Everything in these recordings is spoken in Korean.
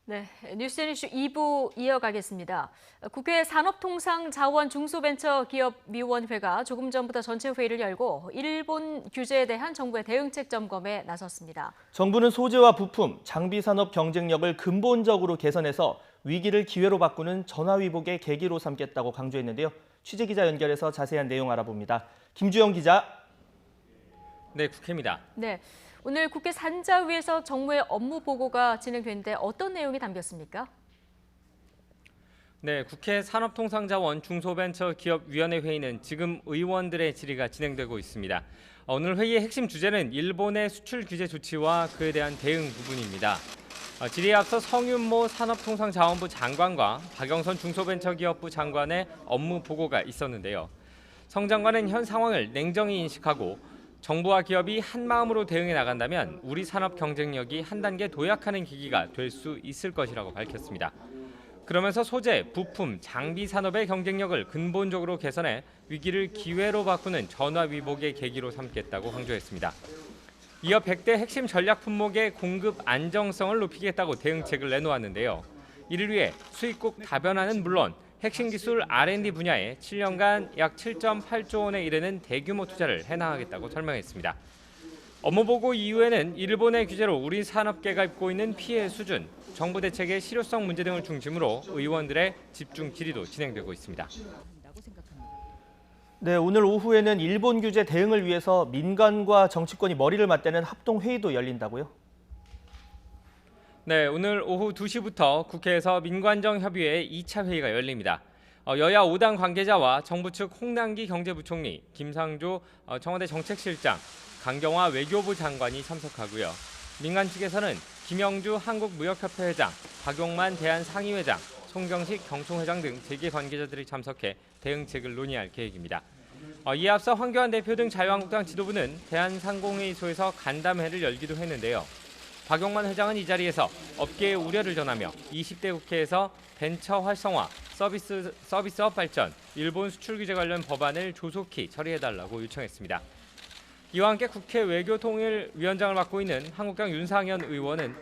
네, 뉴스앤 이슈 2부 이어가겠습니다. 국회 산업통상자원 중소벤처기업위원회가 조금 전부터 전체 회의를 열고 일본 규제에 대한 정부의 대응책 점검에 나섰습니다. 정부는 소재와 부품, 장비 산업 경쟁력을 근본적으로 개선해서 위기를 기회로 바꾸는 전화위복의 계기로 삼겠다고 강조했는데요. 취재기자 연결해서 자세한 내용 알아봅니다. 김주영 기자. 네, 국회입니다. 네, 오늘 국회 산자위에서 정무의 업무 보고가 진행됐는데 어떤 내용이 담겼습니까? 네, 국회 산업통상자원 중소벤처기업위원회 회의는 지금 의원들의 질의가 진행되고 있습니다. 오늘 회의의 핵심 주제는 일본의 수출 규제 조치와 그에 대한 대응 부분입니다. 질의에 앞서 성윤모 산업통상자원부 장관과 박영선 중소벤처기업부 장관의 업무 보고가 있었는데요. 성 장관은 현 상황을 냉정히 인식하고 정부와 기업이 한마음으로 대응해 나간다면 우리 산업 경쟁력이 한 단계 도약하는 계기가 될 수 있을 것이라고 밝혔습니다. 그러면서 소재, 부품, 장비 산업의 경쟁력을 근본적으로 개선해 위기를 기회로 바꾸는 전화위복의 계기로 삼겠다고 강조했습니다. 이어 100대 핵심 전략 품목의 공급 안정성을 높이겠다고 대응책을 내놓았는데요. 이를 위해 수입국 다변화는 물론 핵심 기술 R&D 분야에 7년간 약 7.8조 원에 이르는 대규모 투자를 해나가겠다고 설명했습니다. 업무보고 이후에는 일본의 규제로 우리 산업계가 입고 있는 피해 수준, 정부 대책의 실효성 문제 등을 중심으로 의원들의 집중 질의도 진행되고 있습니다. 네, 오늘 오후에는 일본 규제 대응을 위해서 민간과 정치권이 머리를 맞대는 합동회의도 열린다고요? 네, 오늘 오후 2시부터 국회에서 민관정 협의회 2차 회의가 열립니다. 여야 5당 관계자와 정부 측 홍남기 경제부총리, 김상조 청와대 정책실장, 강경화 외교부 장관이 참석하고요. 민간 측에서는 김영주 한국무역협회 회장, 박용만 대한상의회장, 송경식 경총회장 등 재계 관계자들이 참석해 대응책을 논의할 계획입니다. 이에 앞서 황교안 대표 등 자유한국당 지도부는 대한상공회의소에서 간담회를 열기도 했는데요. 박용만 회장은 이 자리에서 업계의 우려를 전하며 20대 국회에서 벤처 활성화, 서비스업 발전, 일본 수출 규제 관련 법안을 조속히 처리해달라고 요청했습니다. 이와 함께 국회 외교통일위원장을 맡고 있는 한국당 윤상현 의원은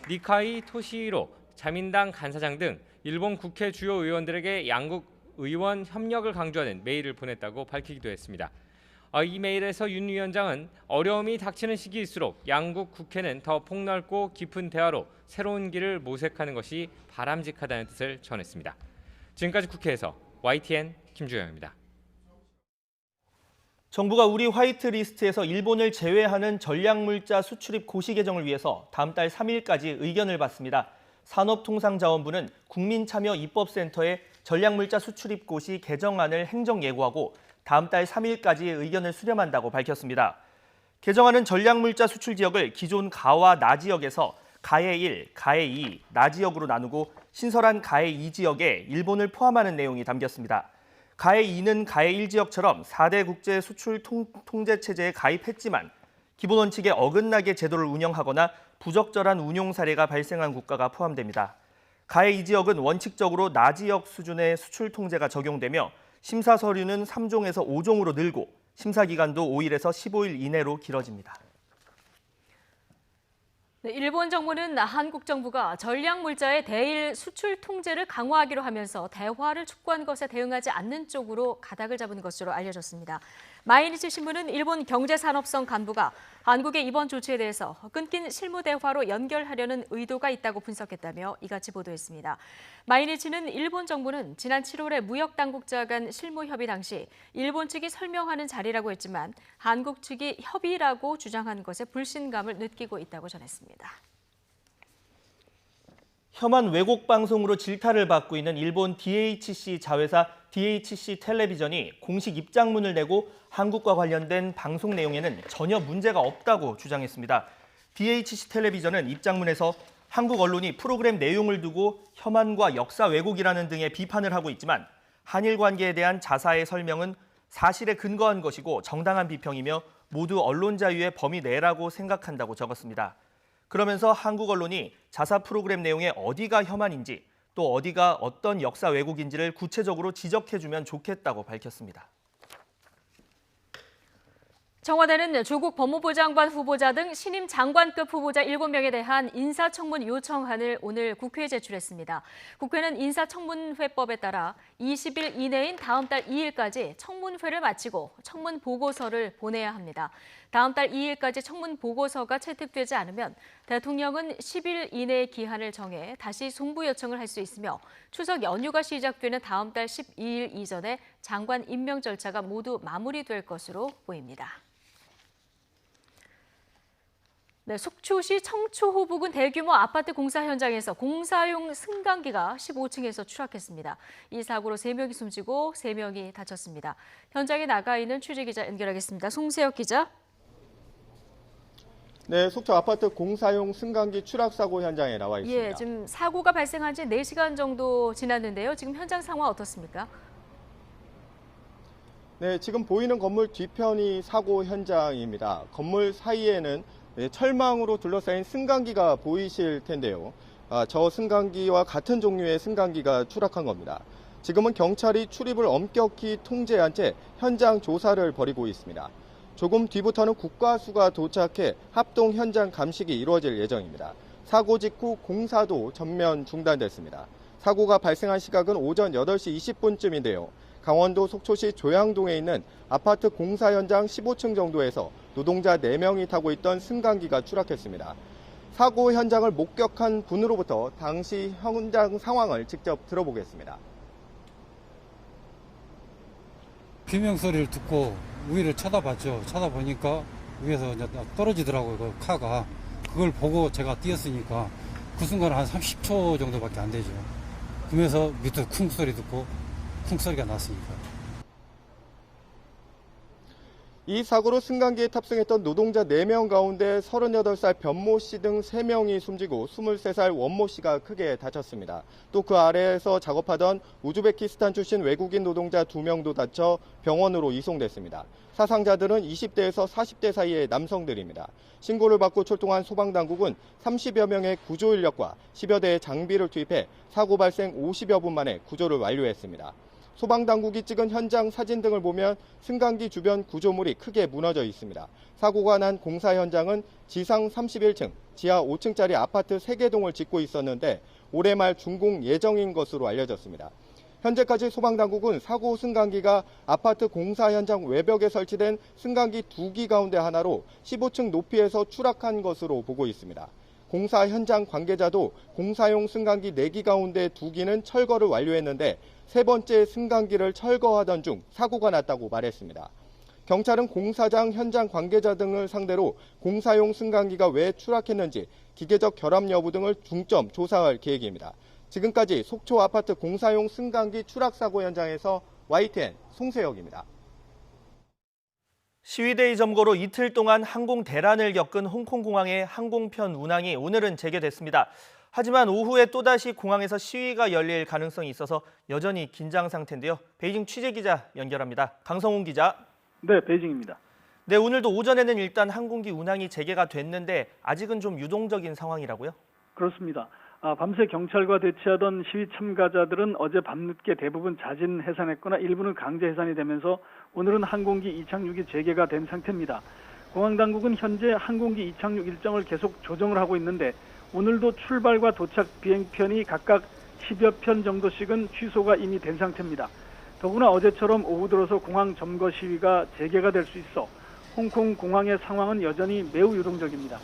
니카이 토시히로 자민당 간사장 등 일본 국회 주요 의원들에게 양국 의원 협력을 강조하는 메일을 보냈다고 밝히기도 했습니다. 이 메일에서 윤 위원장은 어려움이 닥치는 시기일수록 양국 국회는 더 폭넓고 깊은 대화로 새로운 길을 모색하는 것이 바람직하다는 뜻을 전했습니다. 지금까지 국회에서 YTN 김주영입니다. 정부가 우리 화이트리스트에서 일본을 제외하는 전략물자 수출입 고시 개정을 위해서 다음 달 3일까지 의견을 받습니다. 산업통상자원부는 국민참여입법센터에 전략물자 수출입 고시 개정안을 행정 예고하고 다음 달 3일까지 의견을 수렴한다고 밝혔습니다. 개정안은 전략물자 수출 지역을 기존 가와 나 지역에서 가해 1, 가해 2, 나 지역으로 나누고 신설한 가해 2 지역에 일본을 포함하는 내용이 담겼습니다. 가해 2는 가해 1 지역처럼 4대 국제 수출 통제 체제에 가입했지만 기본 원칙에 어긋나게 제도를 운영하거나 부적절한 운용 사례가 발생한 국가가 포함됩니다. 가해 2 지역은 원칙적으로 나 지역 수준의 수출 통제가 적용되며 심사 서류는 3종에서 5종으로 늘고 심사 기간도 5일에서 15일 이내로 길어집니다. 네, 일본 정부는 한국 정부가 전략물자의 대일 수출 통제를 강화하기로 하면서 대화를 촉구한 것에 대응하지 않는 쪽으로 가닥을 잡은 것으로 알려졌습니다. 마이니치 신문은 일본 경제산업성 간부가 한국의 이번 조치에 대해서 끊긴 실무 대화로 연결하려는 의도가 있다고 분석했다며 이같이 보도했습니다. 마이니치는 일본 정부는 지난 7월에 무역당국자 간 실무 협의 당시 일본 측이 설명하는 자리라고 했지만 한국 측이 협의라고 주장한 것에 불신감을 느끼고 있다고 전했습니다. 혐한 왜곡 방송으로 질타를 받고 있는 일본 DHC 자회사 DHC 텔레비전이 공식 입장문을 내고 한국과 관련된 방송 내용에는 전혀 문제가 없다고 주장했습니다. DHC 텔레비전은 입장문에서 한국 언론이 프로그램 내용을 두고 혐한과 역사 왜곡이라는 등의 비판을 하고 있지만 한일 관계에 대한 자사의 설명은 사실에 근거한 것이고 정당한 비평이며 모두 언론 자유의 범위 내라고 생각한다고 적었습니다. 그러면서 한국 언론이 자사 프로그램 내용에 어디가 혐한인지 또 어디가 어떤 역사 왜곡인지를 구체적으로 지적해주면 좋겠다고 밝혔습니다. 청와대는 조국 법무부 장관 후보자 등 신임 장관급 후보자 7명에 대한 인사청문 요청안을 오늘 국회에 제출했습니다. 국회는 인사청문회법에 따라 20일 이내인 다음 달 2일까지 청문회를 마치고 청문 보고서를 보내야 합니다. 다음 달 2일까지 청문 보고서가 채택되지 않으면 대통령은 10일 이내의 기한을 정해 다시 송부 요청을 할 수 있으며 추석 연휴가 시작되는 다음 달 12일 이전에 장관 임명 절차가 모두 마무리될 것으로 보입니다. 네, 속초시 청초호 부근 대규모 아파트 공사 현장에서 공사용 승강기가 15층에서 추락했습니다. 이 사고로 3명이 숨지고 3명이 다쳤습니다. 현장에 나가 있는 취재기자 연결하겠습니다. 송세혁 기자. 네, 속초 아파트 공사용 승강기 추락 사고 현장에 나와 있습니다. 예, 지금 사고가 발생한 지 4시간 정도 지났는데요. 지금 현장 상황 어떻습니까? 네, 지금 보이는 건물 뒤편이 사고 현장입니다. 건물 사이에는 철망으로 둘러싸인 승강기가 보이실 텐데요. 저 승강기와 같은 종류의 승강기가 추락한 겁니다. 지금은 경찰이 출입을 엄격히 통제한 채 현장 조사를 벌이고 있습니다. 조금 뒤부터는 국과수가 도착해 합동 현장 감식이 이루어질 예정입니다. 사고 직후 공사도 전면 중단됐습니다. 사고가 발생한 시각은 오전 8시 20분쯤인데요. 강원도 속초시 조양동에 있는 아파트 공사 현장 15층 정도에서 노동자 4명이 타고 있던 승강기가 추락했습니다. 사고 현장을 목격한 분으로부터 당시 현장 상황을 직접 들어보겠습니다. 비명 소리를 듣고 위를 쳐다봤죠. 쳐다보니까 위에서 이제 떨어지더라고요. 그 카가. 그걸 보고 제가 뛰었으니까 그 순간 한 30초 정도밖에 안 되죠. 그러면서 밑에 쿵 소리 듣고 쿵 소리가 났으니까. 이 사고로 승강기에 탑승했던 노동자 4명 가운데 38살 변모 씨 등 3명이 숨지고 23살 원모 씨가 크게 다쳤습니다. 또 그 아래에서 작업하던 우즈베키스탄 출신 외국인 노동자 2명도 다쳐 병원으로 이송됐습니다. 사상자들은 20대에서 40대 사이의 남성들입니다. 신고를 받고 출동한 소방당국은 30여 명의 구조 인력과 10여 대의 장비를 투입해 사고 발생 50여 분 만에 구조를 완료했습니다. 소방당국이 찍은 현장 사진 등을 보면 승강기 주변 구조물이 크게 무너져 있습니다. 사고가 난 공사 현장은 지상 31층, 지하 5층짜리 아파트 3개 동을 짓고 있었는데 올해 말 준공 예정인 것으로 알려졌습니다. 현재까지 소방당국은 사고 승강기가 아파트 공사 현장 외벽에 설치된 승강기 2기 가운데 하나로 15층 높이에서 추락한 것으로 보고 있습니다. 공사 현장 관계자도 공사용 승강기 4기 가운데 2기는 철거를 완료했는데 세 번째 승강기를 철거하던 중 사고가 났다고 말했습니다. 경찰은 공사장 현장 관계자 등을 상대로 공사용 승강기가 왜 추락했는지 기계적 결함 여부 등을 중점 조사할 계획입니다. 지금까지 속초 아파트 공사용 승강기 추락 사고 현장에서 YTN 송세혁입니다. 시위대의 점거로 이틀 동안 항공 대란을 겪은 홍콩공항의 항공편 운항이 오늘은 재개됐습니다. 하지만 오후에 또다시 공항에서 시위가 열릴 가능성이 있어서 여전히 긴장 상태인데요. 베이징 취재기자 연결합니다. 강성훈 기자. 네, 베이징입니다. 네, 오늘도 오전에는 일단 항공기 운항이 재개가 됐는데 아직은 좀 유동적인 상황이라고요? 그렇습니다. 밤새 경찰과 대치하던 시위 참가자들은 어제 밤늦게 대부분 자진 해산했거나 일부는 강제 해산이 되면서 오늘은 항공기 이착륙이 재개가 된 상태입니다. 공항 당국은 현재 항공기 이착륙 일정을 계속 조정을 하고 있는데 오늘도 출발과 도착 비행편이 각각 10여 편 정도씩은 취소가 이미 된 상태입니다. 더구나 어제처럼 오후 들어서 공항 점거 시위가 재개가 될 수 있어 홍콩 공항의 상황은 여전히 매우 유동적입니다.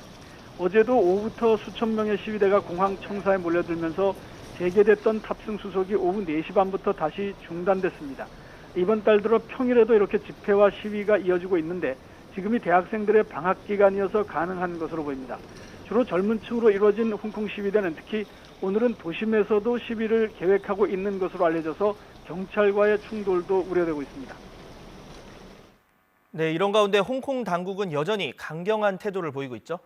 어제도 오후부터 수천 명의 시위대가 공항 청사에 몰려들면서 재개됐던 탑승 수속이 오후 4시 반부터 다시 중단됐습니다. 이번 달 들어 평일에도 이렇게 집회와 시위가 이어지고 있는데 지금이 대학생들의 방학 기간이어서 가능한 것으로 보입니다. 주로 젊은 층으로 이루어진 홍콩 시위대는 특히 오늘은 도심에서도 시위를 계획하고 있는 것으로 알려져서 경찰과의 충돌도 우려되고 있습니다. 네, 이런 가운데 홍콩 당국은 여전히 강경한 태도를 보이고 있죠?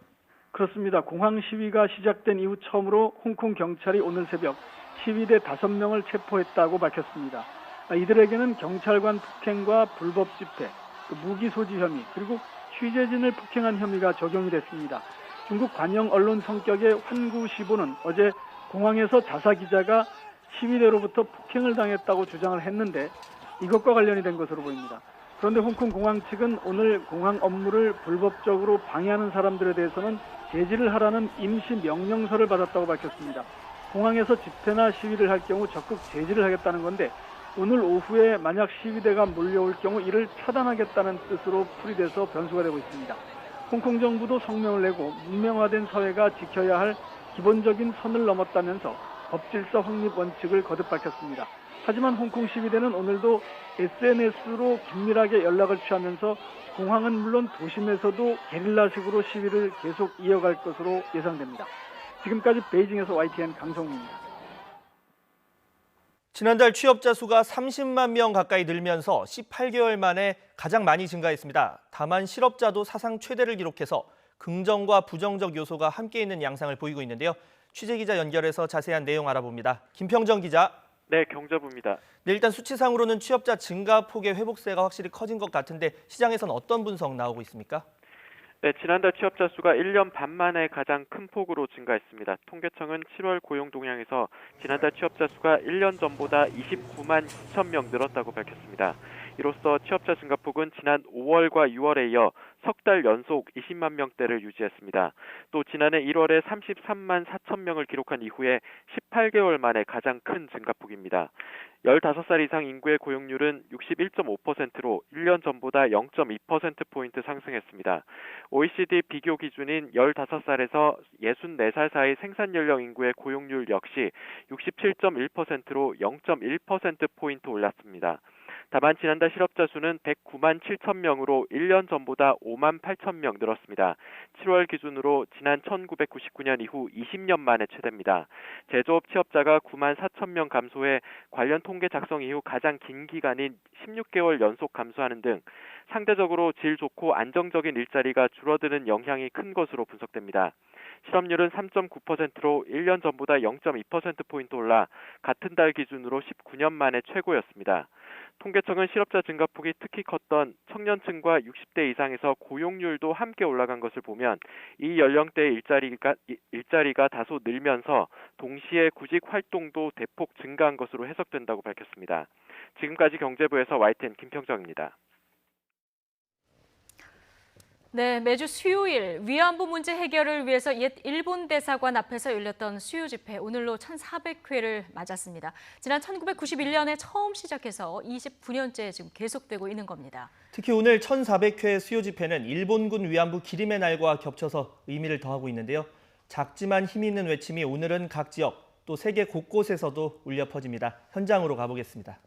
그렇습니다. 공항 시위가 시작된 이후 처음으로 홍콩 경찰이 오늘 새벽 시위대 5명을 체포했다고 밝혔습니다. 이들에게는 경찰관 폭행과 불법 집회, 무기 소지 혐의, 그리고 취재진을 폭행한 혐의가 적용이 됐습니다. 중국 관영 언론 성격의 환구시보는 어제 공항에서 자사 기자가 시위대로부터 폭행을 당했다고 주장을 했는데 이것과 관련이 된 것으로 보입니다. 그런데 홍콩 공항 측은 오늘 공항 업무를 불법적으로 방해하는 사람들에 대해서는 제지를 하라는 임시 명령서를 받았다고 밝혔습니다. 공항에서 집회나 시위를 할 경우 적극 제지를 하겠다는 건데 오늘 오후에 만약 시위대가 몰려올 경우 이를 차단하겠다는 뜻으로 풀이돼서 변수가 되고 있습니다. 홍콩 정부도 성명을 내고 문명화된 사회가 지켜야 할 기본적인 선을 넘었다면서 법질서 확립 원칙을 거듭 밝혔습니다. 하지만 홍콩 시위대는 오늘도 SNS로 긴밀하게 연락을 취하면서 공항은 물론 도심에서도 게릴라식으로 시위를 계속 이어갈 것으로 예상됩니다. 지금까지 베이징에서 YTN 강성우입니다. 지난달 취업자 수가 30만 명 가까이 늘면서 18개월 만에 가장 많이 증가했습니다. 다만 실업자도 사상 최대를 기록해서 긍정과 부정적 요소가 함께 있는 양상을 보이고 있는데요. 취재기자 연결해서 자세한 내용 알아봅니다. 김평정 기자. 네, 경제부입니다. 네, 일단 수치상으로는 취업자 증가 폭의 회복세가 확실히 커진 것 같은데 시장에서는 어떤 분석 나오고 있습니까? 네, 지난달 취업자 수가 1년 반 만에 가장 큰 폭으로 증가했습니다. 통계청은 7월 고용 동향에서 지난달 취업자 수가 1년 전보다 29만 9천 명 늘었다고 밝혔습니다. 이로써 취업자 증가폭은 지난 5월과 6월에 이어 석 달 연속 20만 명대를 유지했습니다. 또 지난해 1월에 33만 4천 명을 기록한 이후에 18개월 만에 가장 큰 증가폭입니다. 15살 이상 인구의 고용률은 61.5%로 1년 전보다 0.2%포인트 상승했습니다. OECD 비교 기준인 15살에서 64살 사이 생산연령 인구의 고용률 역시 67.1%로 0.1%포인트 올랐습니다. 다만 지난달 실업자 수는 109만 7천 명으로 1년 전보다 5만 8천 명 늘었습니다. 7월 기준으로 지난 1999년 이후 20년 만에 최대입니다. 제조업 취업자가 9만 4천 명 감소해 관련 통계 작성 이후 가장 긴 기간인 16개월 연속 감소하는 등 상대적으로 질 좋고 안정적인 일자리가 줄어드는 영향이 큰 것으로 분석됩니다. 실업률은 3.9%로 1년 전보다 0.2%포인트 올라 같은 달 기준으로 19년 만에 최고였습니다. 통계청은 실업자 증가폭이 특히 컸던 청년층과 60대 이상에서 고용률도 함께 올라간 것을 보면 이 연령대의 일자리가 다소 늘면서 동시에 구직 활동도 대폭 증가한 것으로 해석된다고 밝혔습니다. 지금까지 경제부에서 YTN 김평정입니다. 네, 매주 수요일 위안부 문제 해결을 위해서 옛 일본 대사관 앞에서 열렸던 수요 집회 오늘로 1,400회를 맞았습니다. 지난 1991년에 처음 시작해서 29년째 지금 계속되고 있는 겁니다. 특히 오늘 1,400회 수요 집회는 일본군 위안부 기림의 날과 겹쳐서 의미를 더하고 있는데요. 작지만 힘 있는 외침이 오늘은 각 지역 또 세계 곳곳에서도 울려 퍼집니다. 현장으로 가보겠습니다.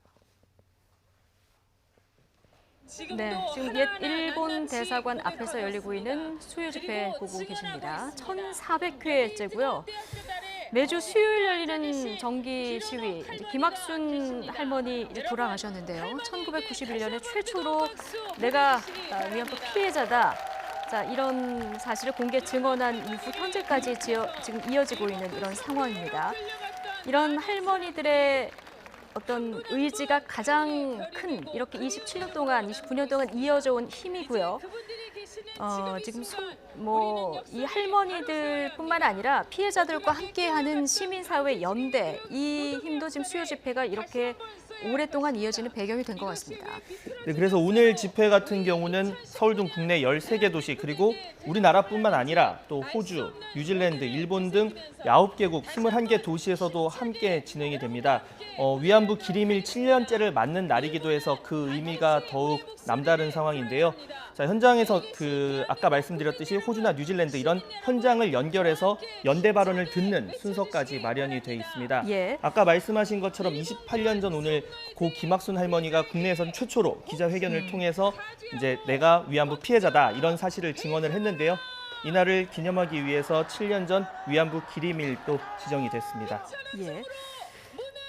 네, 지금 옛 일본 대사관 앞에서 열리고 있는 수요 집회 보고 계십니다. 1,400회째고요. 매주 수요일 열리는 정기 시위, 이제 김학순 할머니 이제 돌아가셨는데요. 1991년에 최초로 내가 위안부 피해자다. 자, 이런 사실을 공개 증언한 이후 현재까지 지금 이어지고 있는 이런 상황입니다. 이런 할머니들의 어떤 의지가 가장 큰 이렇게 27년 동안, 29년 동안 이어져 온 힘이고요. 지금 이 할머니들뿐만 아니라 피해자들과 함께하는 시민사회 연대, 이 힘도 지금 수요 집회가 이렇게 오랫동안 이어지는 배경이 된 것 같습니다. 네, 그래서 오늘 집회 같은 경우는 서울 등 국내 13개 도시 그리고 우리나라뿐만 아니라 또 호주, 뉴질랜드, 일본 등 9개국 21개 도시에서도 함께 진행이 됩니다. 위안부 기림일 7년째를 맞는 날이기도 해서 그 의미가 더욱 남다른 상황인데요. 자, 현장에서 아까 말씀드렸듯이 호주나 뉴질랜드 이런 현장을 연결해서 연대 발언을 듣는 순서까지 마련이 돼 있습니다. 예. 아까 말씀하신 것처럼 28년 전 오늘 고 김학순 할머니가 국내에선 최초로 기자회견을 통해서 이제 내가 위안부 피해자다 이런 사실을 증언을 했는데요. 이날을 기념하기 위해서 7년 전 위안부 기림일도 지정이 됐습니다. 예.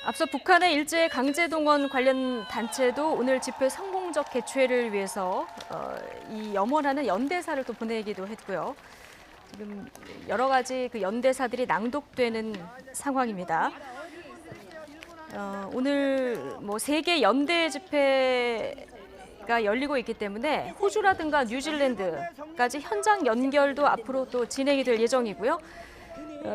앞서 북한의 일제 강제동원 관련 단체도 오늘 집회 성공적 개최를 위해서 이 염원하는 연대사를 또 보내기도 했고요. 지금 여러 가지 그 연대사들이 낭독되는 상황입니다. 오늘 세계 연대 집회가 열리고 있기 때문에 호주라든가 뉴질랜드까지 현장 연결도 앞으로 또 진행이 될 예정이고요.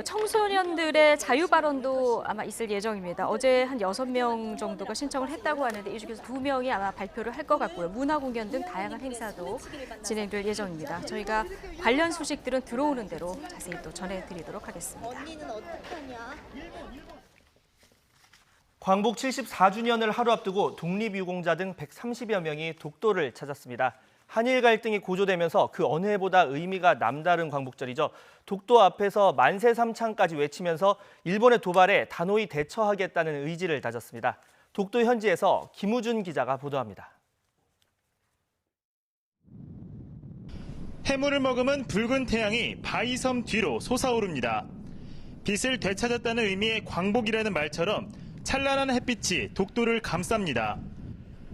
청소년들의 자유 발언도 아마 있을 예정입니다. 어제 한 6명 정도가 신청을 했다고 하는데 이 중에서 2명이 아마 발표를 할 것 같고요. 문화 공연 등 다양한 행사도 진행될 예정입니다. 저희가 관련 소식들은 들어오는 대로 자세히 또 전해드리도록 하겠습니다. 광복 74주년을 하루 앞두고 독립유공자 등 130여 명이 독도를 찾았습니다. 한일 갈등이 고조되면서 그 어느 해보다 의미가 남다른 광복절이죠. 독도 앞에서 만세 삼창까지 외치면서 일본의 도발에 단호히 대처하겠다는 의지를 다졌습니다. 독도 현지에서 김우준 기자가 보도합니다. 해물을 머금은 붉은 태양이 바위섬 뒤로 솟아오릅니다. 빛을 되찾았다는 의미의 광복이라는 말처럼 찬란한 햇빛이 독도를 감쌉니다.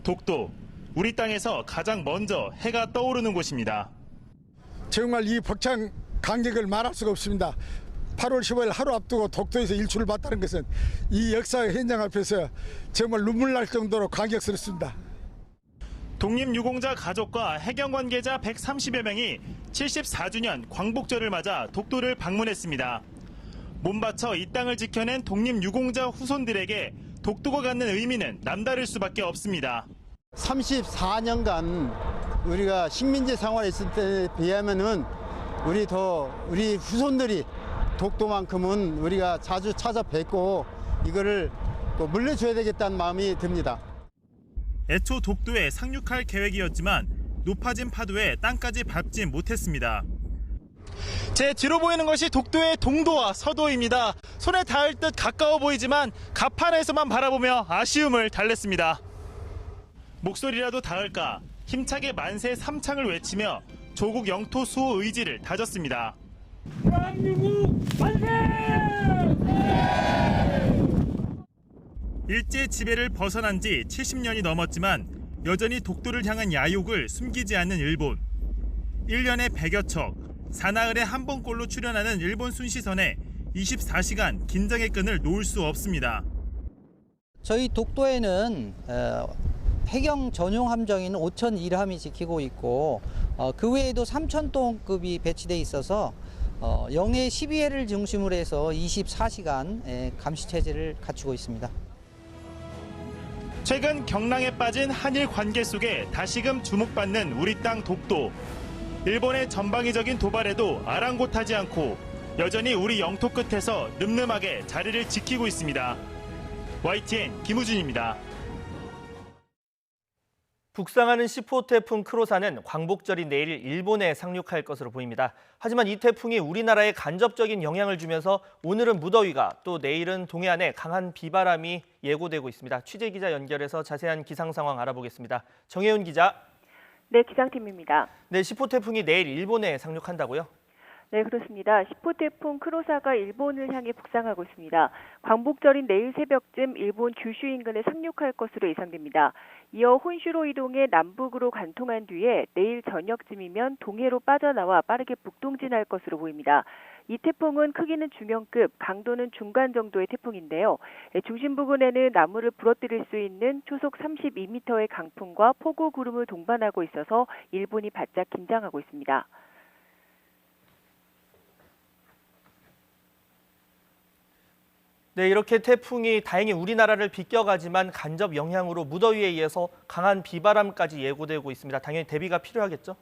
독도, 우리 땅에서 가장 먼저 해가 떠오르는 곳입니다. 정말 이 벅찬 감격을 말할 수가 없습니다. 8월 15일 하루 앞두고 독도에서 일출을 봤다는 것은 이 역사의 현장 앞에서 정말 눈물 날 정도로 감격스럽습니다. 독립유공자 가족과 해경 관계자 130여 명이 74주년 광복절을 맞아 독도를 방문했습니다. 몸바쳐 이 땅을 지켜낸 독립유공자 후손들에게 독도가 갖는 의미는 남다를 수밖에 없습니다. 34년간 우리가 식민지 생활했을 때에 비하면은 우리 후손들이 독도만큼은 우리가 자주 찾아뵙고 이거를 또 물려줘야 되겠다는 마음이 듭니다. 애초 독도에 상륙할 계획이었지만 높아진 파도에 땅까지 밟지 못했습니다. 제 뒤로 보이는 것이 독도의 동도와 서도입니다. 손에 닿을 듯 가까워 보이지만 가판에서만 바라보며 아쉬움을 달랬습니다. 목소리라도 닿을까 힘차게 만세 삼창을 외치며 조국 영토 수호 의지를 다졌습니다. 대한민국 만세! 일제 지배를 벗어난 지 70년이 넘었지만 여전히 독도를 향한 야욕을 숨기지 않는 일본. 1년에 100여 척, 사나흘에 한 번꼴로 출현하는 일본 순시선에 24시간 긴장의 끈을 놓을 수 없습니다. 저희 독도에는 해경 전용 함정인 5,001함이 지키고 있고 그 외에도 3,000톤급이 배치돼 있어서 영해 12회를 중심으로 해서 24시간 감시 체제를 갖추고 있습니다. 최근 경랑에 빠진 한일 관계 속에 다시금 주목받는 우리 땅 독도. 일본의 전방위적인 도발에도 아랑곳하지 않고 여전히 우리 영토 끝에서 늠름하게 자리를 지키고 있습니다. YTN 김우준입니다. 북상하는 10호 태풍 크로사는 광복절인 내일 일본에 상륙할 것으로 보입니다. 하지만 이 태풍이 우리나라에 간접적인 영향을 주면서 오늘은 무더위가 또 내일은 동해안에 강한 비바람이 예고되고 있습니다. 취재기자 연결해서 자세한 기상 상황 알아보겠습니다. 정혜윤 기자. 네, 기상팀입니다. 네, 10호 태풍이 내일 일본에 상륙한다고요? 네, 그렇습니다. 10호 태풍 크로사가 일본을 향해 북상하고 있습니다. 광복절인 내일 새벽쯤 일본 규슈 인근에 상륙할 것으로 예상됩니다. 이어 혼슈로 이동해 남북으로 관통한 뒤에 내일 저녁쯤이면 동해로 빠져나와 빠르게 북동진할 것으로 보입니다. 이 태풍은 크기는 중형급, 강도는 중간 정도의 태풍인데요. 중심 부근에는 나무를 부러뜨릴 수 있는 초속 32m의 강풍과 폭우 구름을 동반하고 있어서 일본이 바짝 긴장하고 있습니다. 네, 이렇게 태풍이 다행히 우리나라를 비껴가지만 간접 영향으로 무더위에 의해서 강한 비바람까지 예고되고 있습니다. 당연히 대비가 필요하겠죠?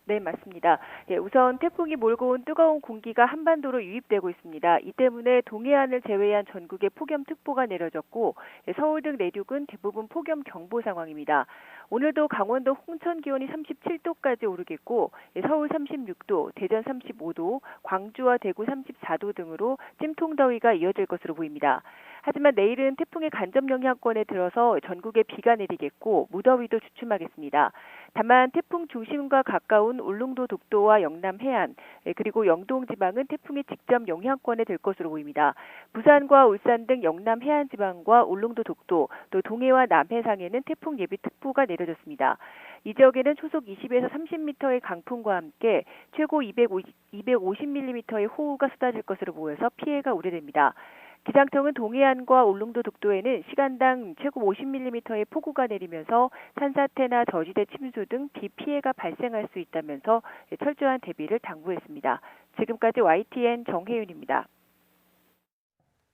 네, 맞습니다. 우선 태풍이 몰고 온 뜨거운 공기가 한반도로 유입되고 있습니다. 이 때문에 동해안을 제외한 전국에 폭염특보가 내려졌고 서울 등 내륙은 대부분 폭염경보 상황입니다. 오늘도 강원도 홍천 기온이 37도까지 오르겠고 서울 36도, 대전 35도, 광주와 대구 34도 등으로 찜통더위가 이어질 것으로 보입니다. 하지만 내일은 태풍의 간접 영향권에 들어서 전국에 비가 내리겠고 무더위도 주춤하겠습니다. 다만 태풍 중심과 가까운 울릉도 독도와 영남 해안 그리고 영동 지방은 태풍의 직접 영향권에 들 것으로 보입니다. 부산과 울산 등 영남 해안 지방과 울릉도 독도 또 동해와 남해상에는 태풍 예비특보가 내려졌습니다. 이 지역에는 초속 20에서 30m의 강풍과 함께 최고 250mm의 호우가 쏟아질 것으로 보여서 피해가 우려됩니다. 기상청은 동해안과 울릉도 독도에는 시간당 최고 50mm의 폭우가 내리면서 산사태나 저지대 침수 등 비 피해가 발생할 수 있다면서 철저한 대비를 당부했습니다. 지금까지 YTN 정혜윤입니다.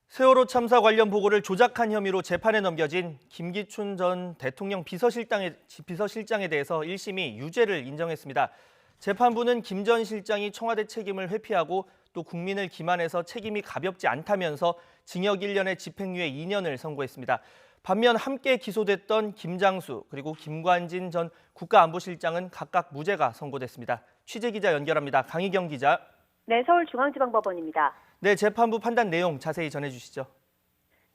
세월호 참사 관련 보고를 조작한 혐의로 재판에 넘겨진 김기춘 전 대통령 비서실장에 대해서 1심이 유죄를 인정했습니다. 재판부는 김 전 실장이 청와대 책임을 회피하고 또 국민을 기만해서 책임이 가볍지 않다면서 징역 1년에 집행유예 2년을 선고했습니다. 반면 함께 기소됐던 김장수 그리고 김관진 전 국가안보실장은 각각 무죄가 선고됐습니다. 취재기자 연결합니다. 강희경 기자. 네, 서울중앙지방법원입니다. 네, 재판부 판단 내용 자세히 전해주시죠.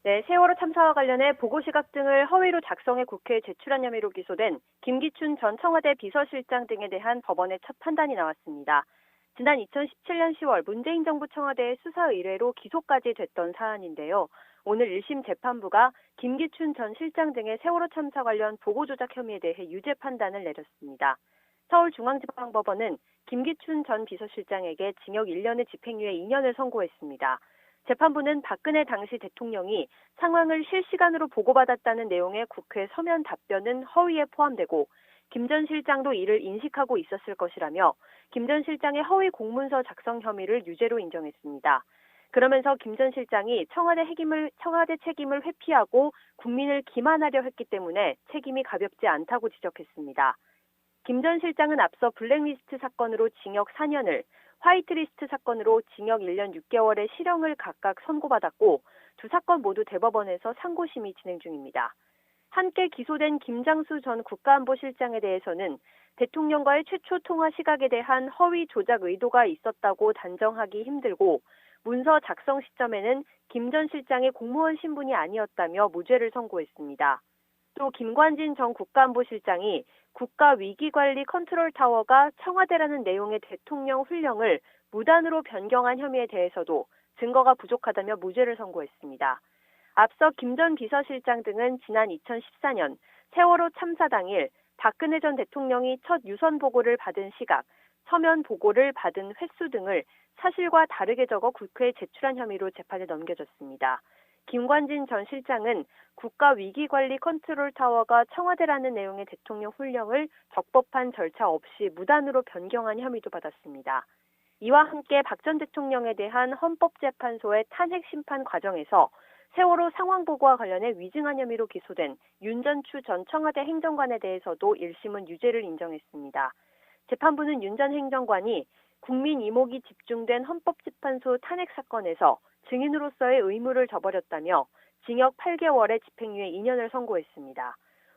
네, 세월호 참사와 관련해 보고시각 등을 허위로 작성해 국회에 제출한 혐의로 기소된 김기춘 전 청와대 비서실장 등에 대한 법원의 첫 판단이 나왔습니다. 지난 2017년 10월 문재인 정부 청와대의 수사 의뢰로 기소까지 됐던 사안인데요. 오늘 1심 재판부가 김기춘 전 실장 등의 세월호 참사 관련 보고 조작 혐의에 대해 유죄 판단을 내렸습니다. 서울중앙지방법원은 김기춘 전 비서실장에게 징역 1년의 집행유예 2년을 선고했습니다. 재판부는 박근혜 당시 대통령이 상황을 실시간으로 보고받았다는 내용의 국회 서면 답변은 허위에 포함되고 김 전 실장도 이를 인식하고 있었을 것이라며 김 전 실장의 허위 공문서 작성 혐의를 유죄로 인정했습니다. 그러면서 김 전 실장이 청와대 책임을 회피하고 국민을 기만하려 했기 때문에 책임이 가볍지 않다고 지적했습니다. 김 전 실장은 앞서 블랙리스트 사건으로 징역 4년을, 화이트리스트 사건으로 징역 1년 6개월의 실형을 각각 선고받았고 두 사건 모두 대법원에서 상고심이 진행 중입니다. 함께 기소된 김장수 전 국가안보실장에 대해서는 대통령과의 최초 통화 시각에 대한 허위 조작 의도가 있었다고 단정하기 힘들고 문서 작성 시점에는 김 전 실장의 공무원 신분이 아니었다며 무죄를 선고했습니다. 또 김관진 전 국가안보실장이 국가위기관리 컨트롤타워가 청와대라는 내용의 대통령 훈령을 무단으로 변경한 혐의에 대해서도 증거가 부족하다며 무죄를 선고했습니다. 앞서 김 전 비서실장 등은 지난 2014년 세월호 참사 당일 박근혜 전 대통령이 첫 유선 보고를 받은 시각, 서면 보고를 받은 횟수 등을 사실과 다르게 적어 국회에 제출한 혐의로 재판에 넘겨졌습니다. 김관진 전 실장은 국가위기관리 컨트롤타워가 청와대라는 내용의 대통령 훈령을 적법한 절차 없이 무단으로 변경한 혐의도 받았습니다. 이와 함께 박 전 대통령에 대한 헌법재판소의 탄핵 심판 과정에서 세월호 상황보고와 관련해 위증한 혐의로 기소된 윤전추 전 청와대 행정관에 대해서도 1심은 유죄를 인정했습니다. 재판부는 윤 전 행정관이 국민 이목이 집중된 헌법재판소 탄핵 사건에서 증인으로서의 의무를 저버렸다며 징역 8개월에 집행유예 2년을 선고했습니다.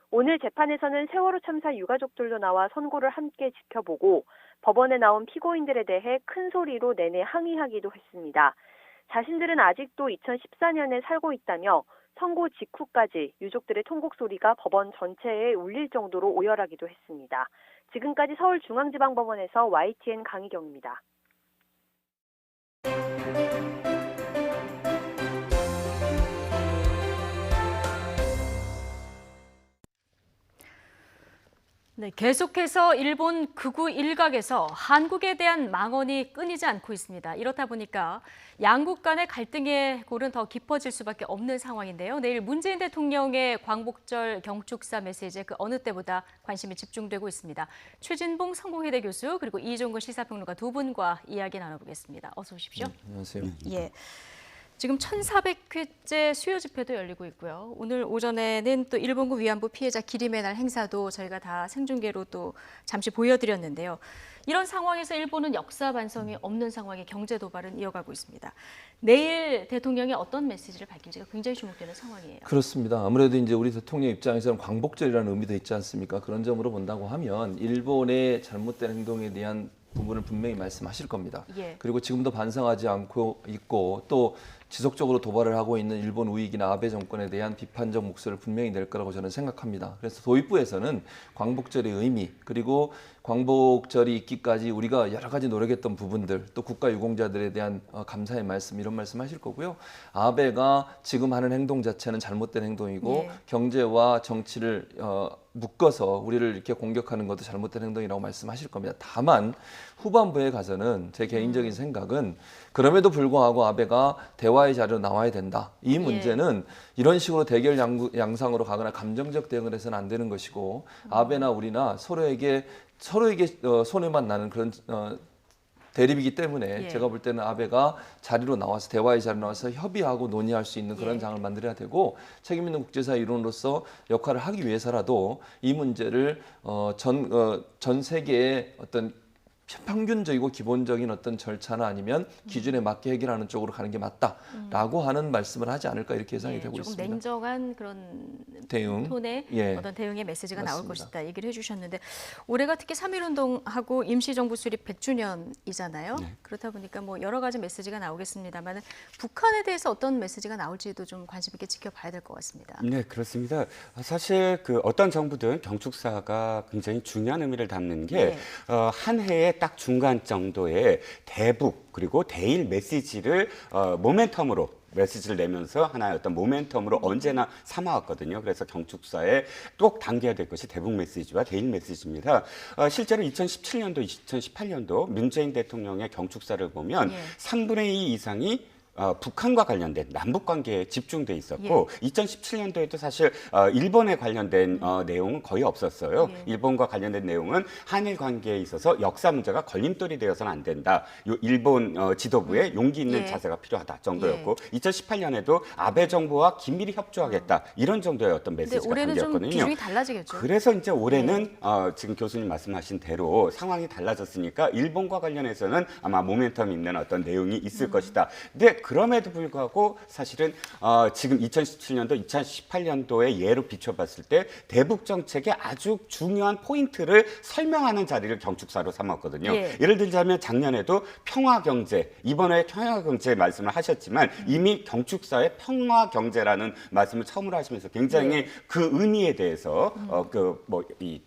오늘 재판에서는 세월호 참사 유가족들도 나와 선고를 함께 지켜보고 법원에 나온 피고인들에 대해 큰 소리로 내내 항의하기도 했습니다. 자신들은 아직도 2014년에 살고 있다며 선고 직후까지 유족들의 통곡 소리가 법원 전체에 울릴 정도로 오열하기도 했습니다. 지금까지 서울중앙지방법원에서 YTN 강희경입니다. 네, 계속해서 일본 극우 일각에서 한국에 대한 망언이 끊이지 않고 있습니다. 이렇다 보니까 양국 간의 갈등의 골은 더 깊어질 수밖에 없는 상황인데요. 내일 문재인 대통령의 광복절 경축사 메시지에 그 어느 때보다 관심이 집중되고 있습니다. 최진봉 성공회대 교수 그리고 이종근 시사평론가 두 분과 이야기 나눠보겠습니다. 어서 오십시오. 안녕하세요. 예. 지금 1400회째 수요 집회도 열리고 있고요. 오늘 오전에는 또 일본군 위안부 피해자 기림의 날 행사도 저희가 다 생중계로 또 잠시 보여드렸는데요. 이런 상황에서 일본은 역사 반성이 없는 상황에 경제 도발은 이어가고 있습니다. 내일 대통령이 어떤 메시지를 밝힐지가 굉장히 주목되는 상황이에요. 그렇습니다. 아무래도 이제 우리 대통령 입장에서는 광복절이라는 의미도 있지 않습니까? 그런 점으로 본다고 하면 일본의 잘못된 행동에 대한 부분을 분명히 말씀하실 겁니다. 예. 그리고 지금도 반성하지 않고 있고 또 지속적으로 도발을 하고 있는 일본 우익이나 아베 정권에 대한 비판적 목소리를 분명히 낼 거라고 저는 생각합니다. 그래서 도입부에서는 광복절의 의미 그리고 광복절이 있기까지 우리가 여러 가지 노력했던 부분들 또 국가 유공자들에 대한 감사의 말씀 이런 말씀 하실 거고요. 아베가 지금 하는 행동 자체는 잘못된 행동이고 네. 경제와 정치를 묶어서 우리를 이렇게 공격하는 것도 잘못된 행동이라고 말씀하실 겁니다. 다만 후반부에 가서는 제 개인적인 생각은 그럼에도 불구하고 아베가 대화의 자리로 나와야 된다. 이 문제는 이런 식으로 대결 양상으로 가거나 감정적 대응을 해서는 안 되는 것이고 아베나 우리나 서로에게 손해만 나는 그런 대립이기 때문에 예. 제가 볼 때는 아베가 자리로 나와서 대화의 자리로 나와서 협의하고 논의할 수 있는 그런 예. 장을 만들어야 되고 책임 있는 국제사회 일원으로서 역할을 하기 위해서라도 이 문제를 전 세계의 어떤 평균적이고 기본적인 어떤 절차나 아니면 기준에 맞게 해결하는 쪽으로 가는 게 맞다라고 하는 말씀을 하지 않을까 이렇게 예상이 되고 조금 있습니다. 냉정한 그런 대응. 톤의 예. 어떤 대응의 메시지가 나올 맞습니다. 것이다 얘기를 해주셨는데 올해가 특히 3.1운동하고 임시정부 수립 100주년이잖아요. 네. 그렇다 보니까 뭐 여러 가지 메시지가 나오겠습니다만 북한에 대해서 어떤 메시지가 나올지도 좀 관심 있게 지켜봐야 될 것 같습니다. 네, 그렇습니다. 사실 그 어떤 정부든 경축사가 굉장히 중요한 의미를 담는 게 네. 한 해의 딱 중간 정도의 대북 그리고 대일 메시지를 모멘텀으로 메시지를 내면서 하나의 어떤 모멘텀으로 언제나 삼아왔거든요. 그래서 경축사에 꼭 당겨야 될 것이 대북 메시지와 대일 메시지입니다. 실제로 2017년도, 2018년도 문재인 대통령의 경축사를 보면 3분의 2 이상이 북한과 관련된 남북 관계에 집중돼 있었고 2017년도에도 사실 일본에 관련된 내용은 거의 없었어요. 일본과 관련된 내용은 한일 관계에 있어서 역사 문제가 걸림돌이 되어서는 안 된다. 일본 지도부의 용기 있는 자세가 필요하다 정도였고 2018년에도 아베 정부와 긴밀히 협조하겠다 이런 정도의 어떤 메시지가 올해는 담겼거든요. 좀 기준이 달라지겠죠. 그래서 이제 올해는 지금 교수님 말씀하신 대로 상황이 달라졌으니까 일본과 관련해서는 아마 모멘텀 있는 어떤 내용이 있을 것이다. 근데 그럼에도 불구하고 사실은 지금 2017년도, 2018년도의 예로 비춰봤을 때 대북 정책의 아주 중요한 포인트를 설명하는 자리를 경축사로 삼았거든요. 예를 들자면 작년에도 평화경제, 이번에 평화경제 말씀을 하셨지만 이미 경축사의 평화경제라는 말씀을 처음으로 하시면서 굉장히 그 의미에 대해서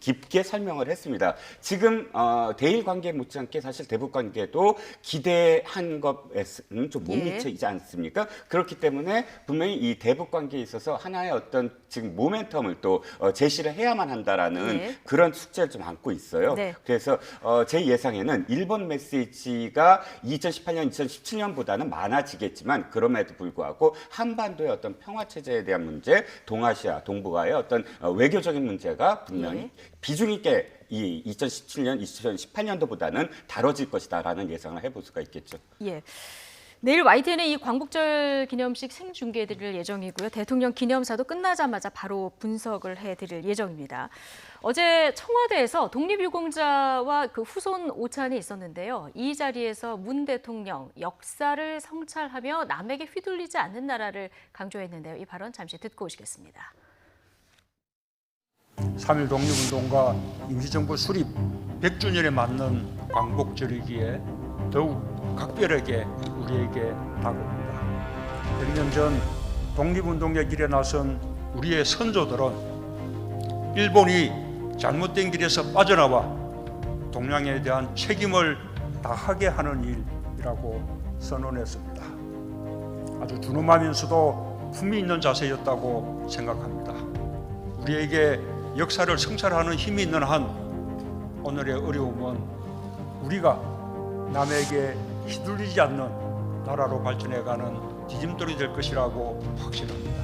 깊게 설명을 했습니다. 지금 대일 관계 못지않게 사실 대북 관계도 기대한 것에는 좀 못 미치지 않습니까? 그렇기 때문에 분명히 이 대북 관계에 있어서 하나의 어떤 지금 모멘텀을 또 제시를 해야만 한다라는 그런 숙제를 좀 안고 있어요. 그래서 제 예상에는 일본 메시지가 2018년, 2017년보다는 많아지겠지만 그럼에도 불구하고 한반도의 어떤 평화 체제에 대한 문제, 동아시아, 동북아의 어떤 외교적인 문제가 분명히 비중 있게 이 2017년, 2018년도보다는 다뤄질 것이다라는 예상을 해볼 수가 있겠죠. 예. 내일 YTN의 이 광복절 기념식 생중계해드릴 예정이고요. 대통령 기념사도 끝나자마자 바로 분석을 해드릴 예정입니다. 어제 청와대에서 독립유공자와 그 후손 오찬이 있었는데요. 이 자리에서 문 대통령 역사를 성찰하며 남에게 휘둘리지 않는 나라를 강조했는데요. 이 발언 잠시 듣고 오시겠습니다. 3.1 독립운동과 임시정부 수립 100주년에 맞는 광복절이기에 더욱 각별하게 우리에게 다가옵니다. 100년 전 독립운동의 길에 나선 우리의 선조들은 일본이 잘못된 길에서 빠져나와 동양에 대한 책임을 다하게 하는 일이라고 선언했습니다. 아주 준엄하면서도 품위 있는 자세였다고 생각합니다. 우리에게 역사를 성찰하는 힘이 있는 한 오늘의 어려움은 우리가 남에게 휘둘리지 않는 나라로 발전해가는 디딤돌이 될 것이라고 확신합니다.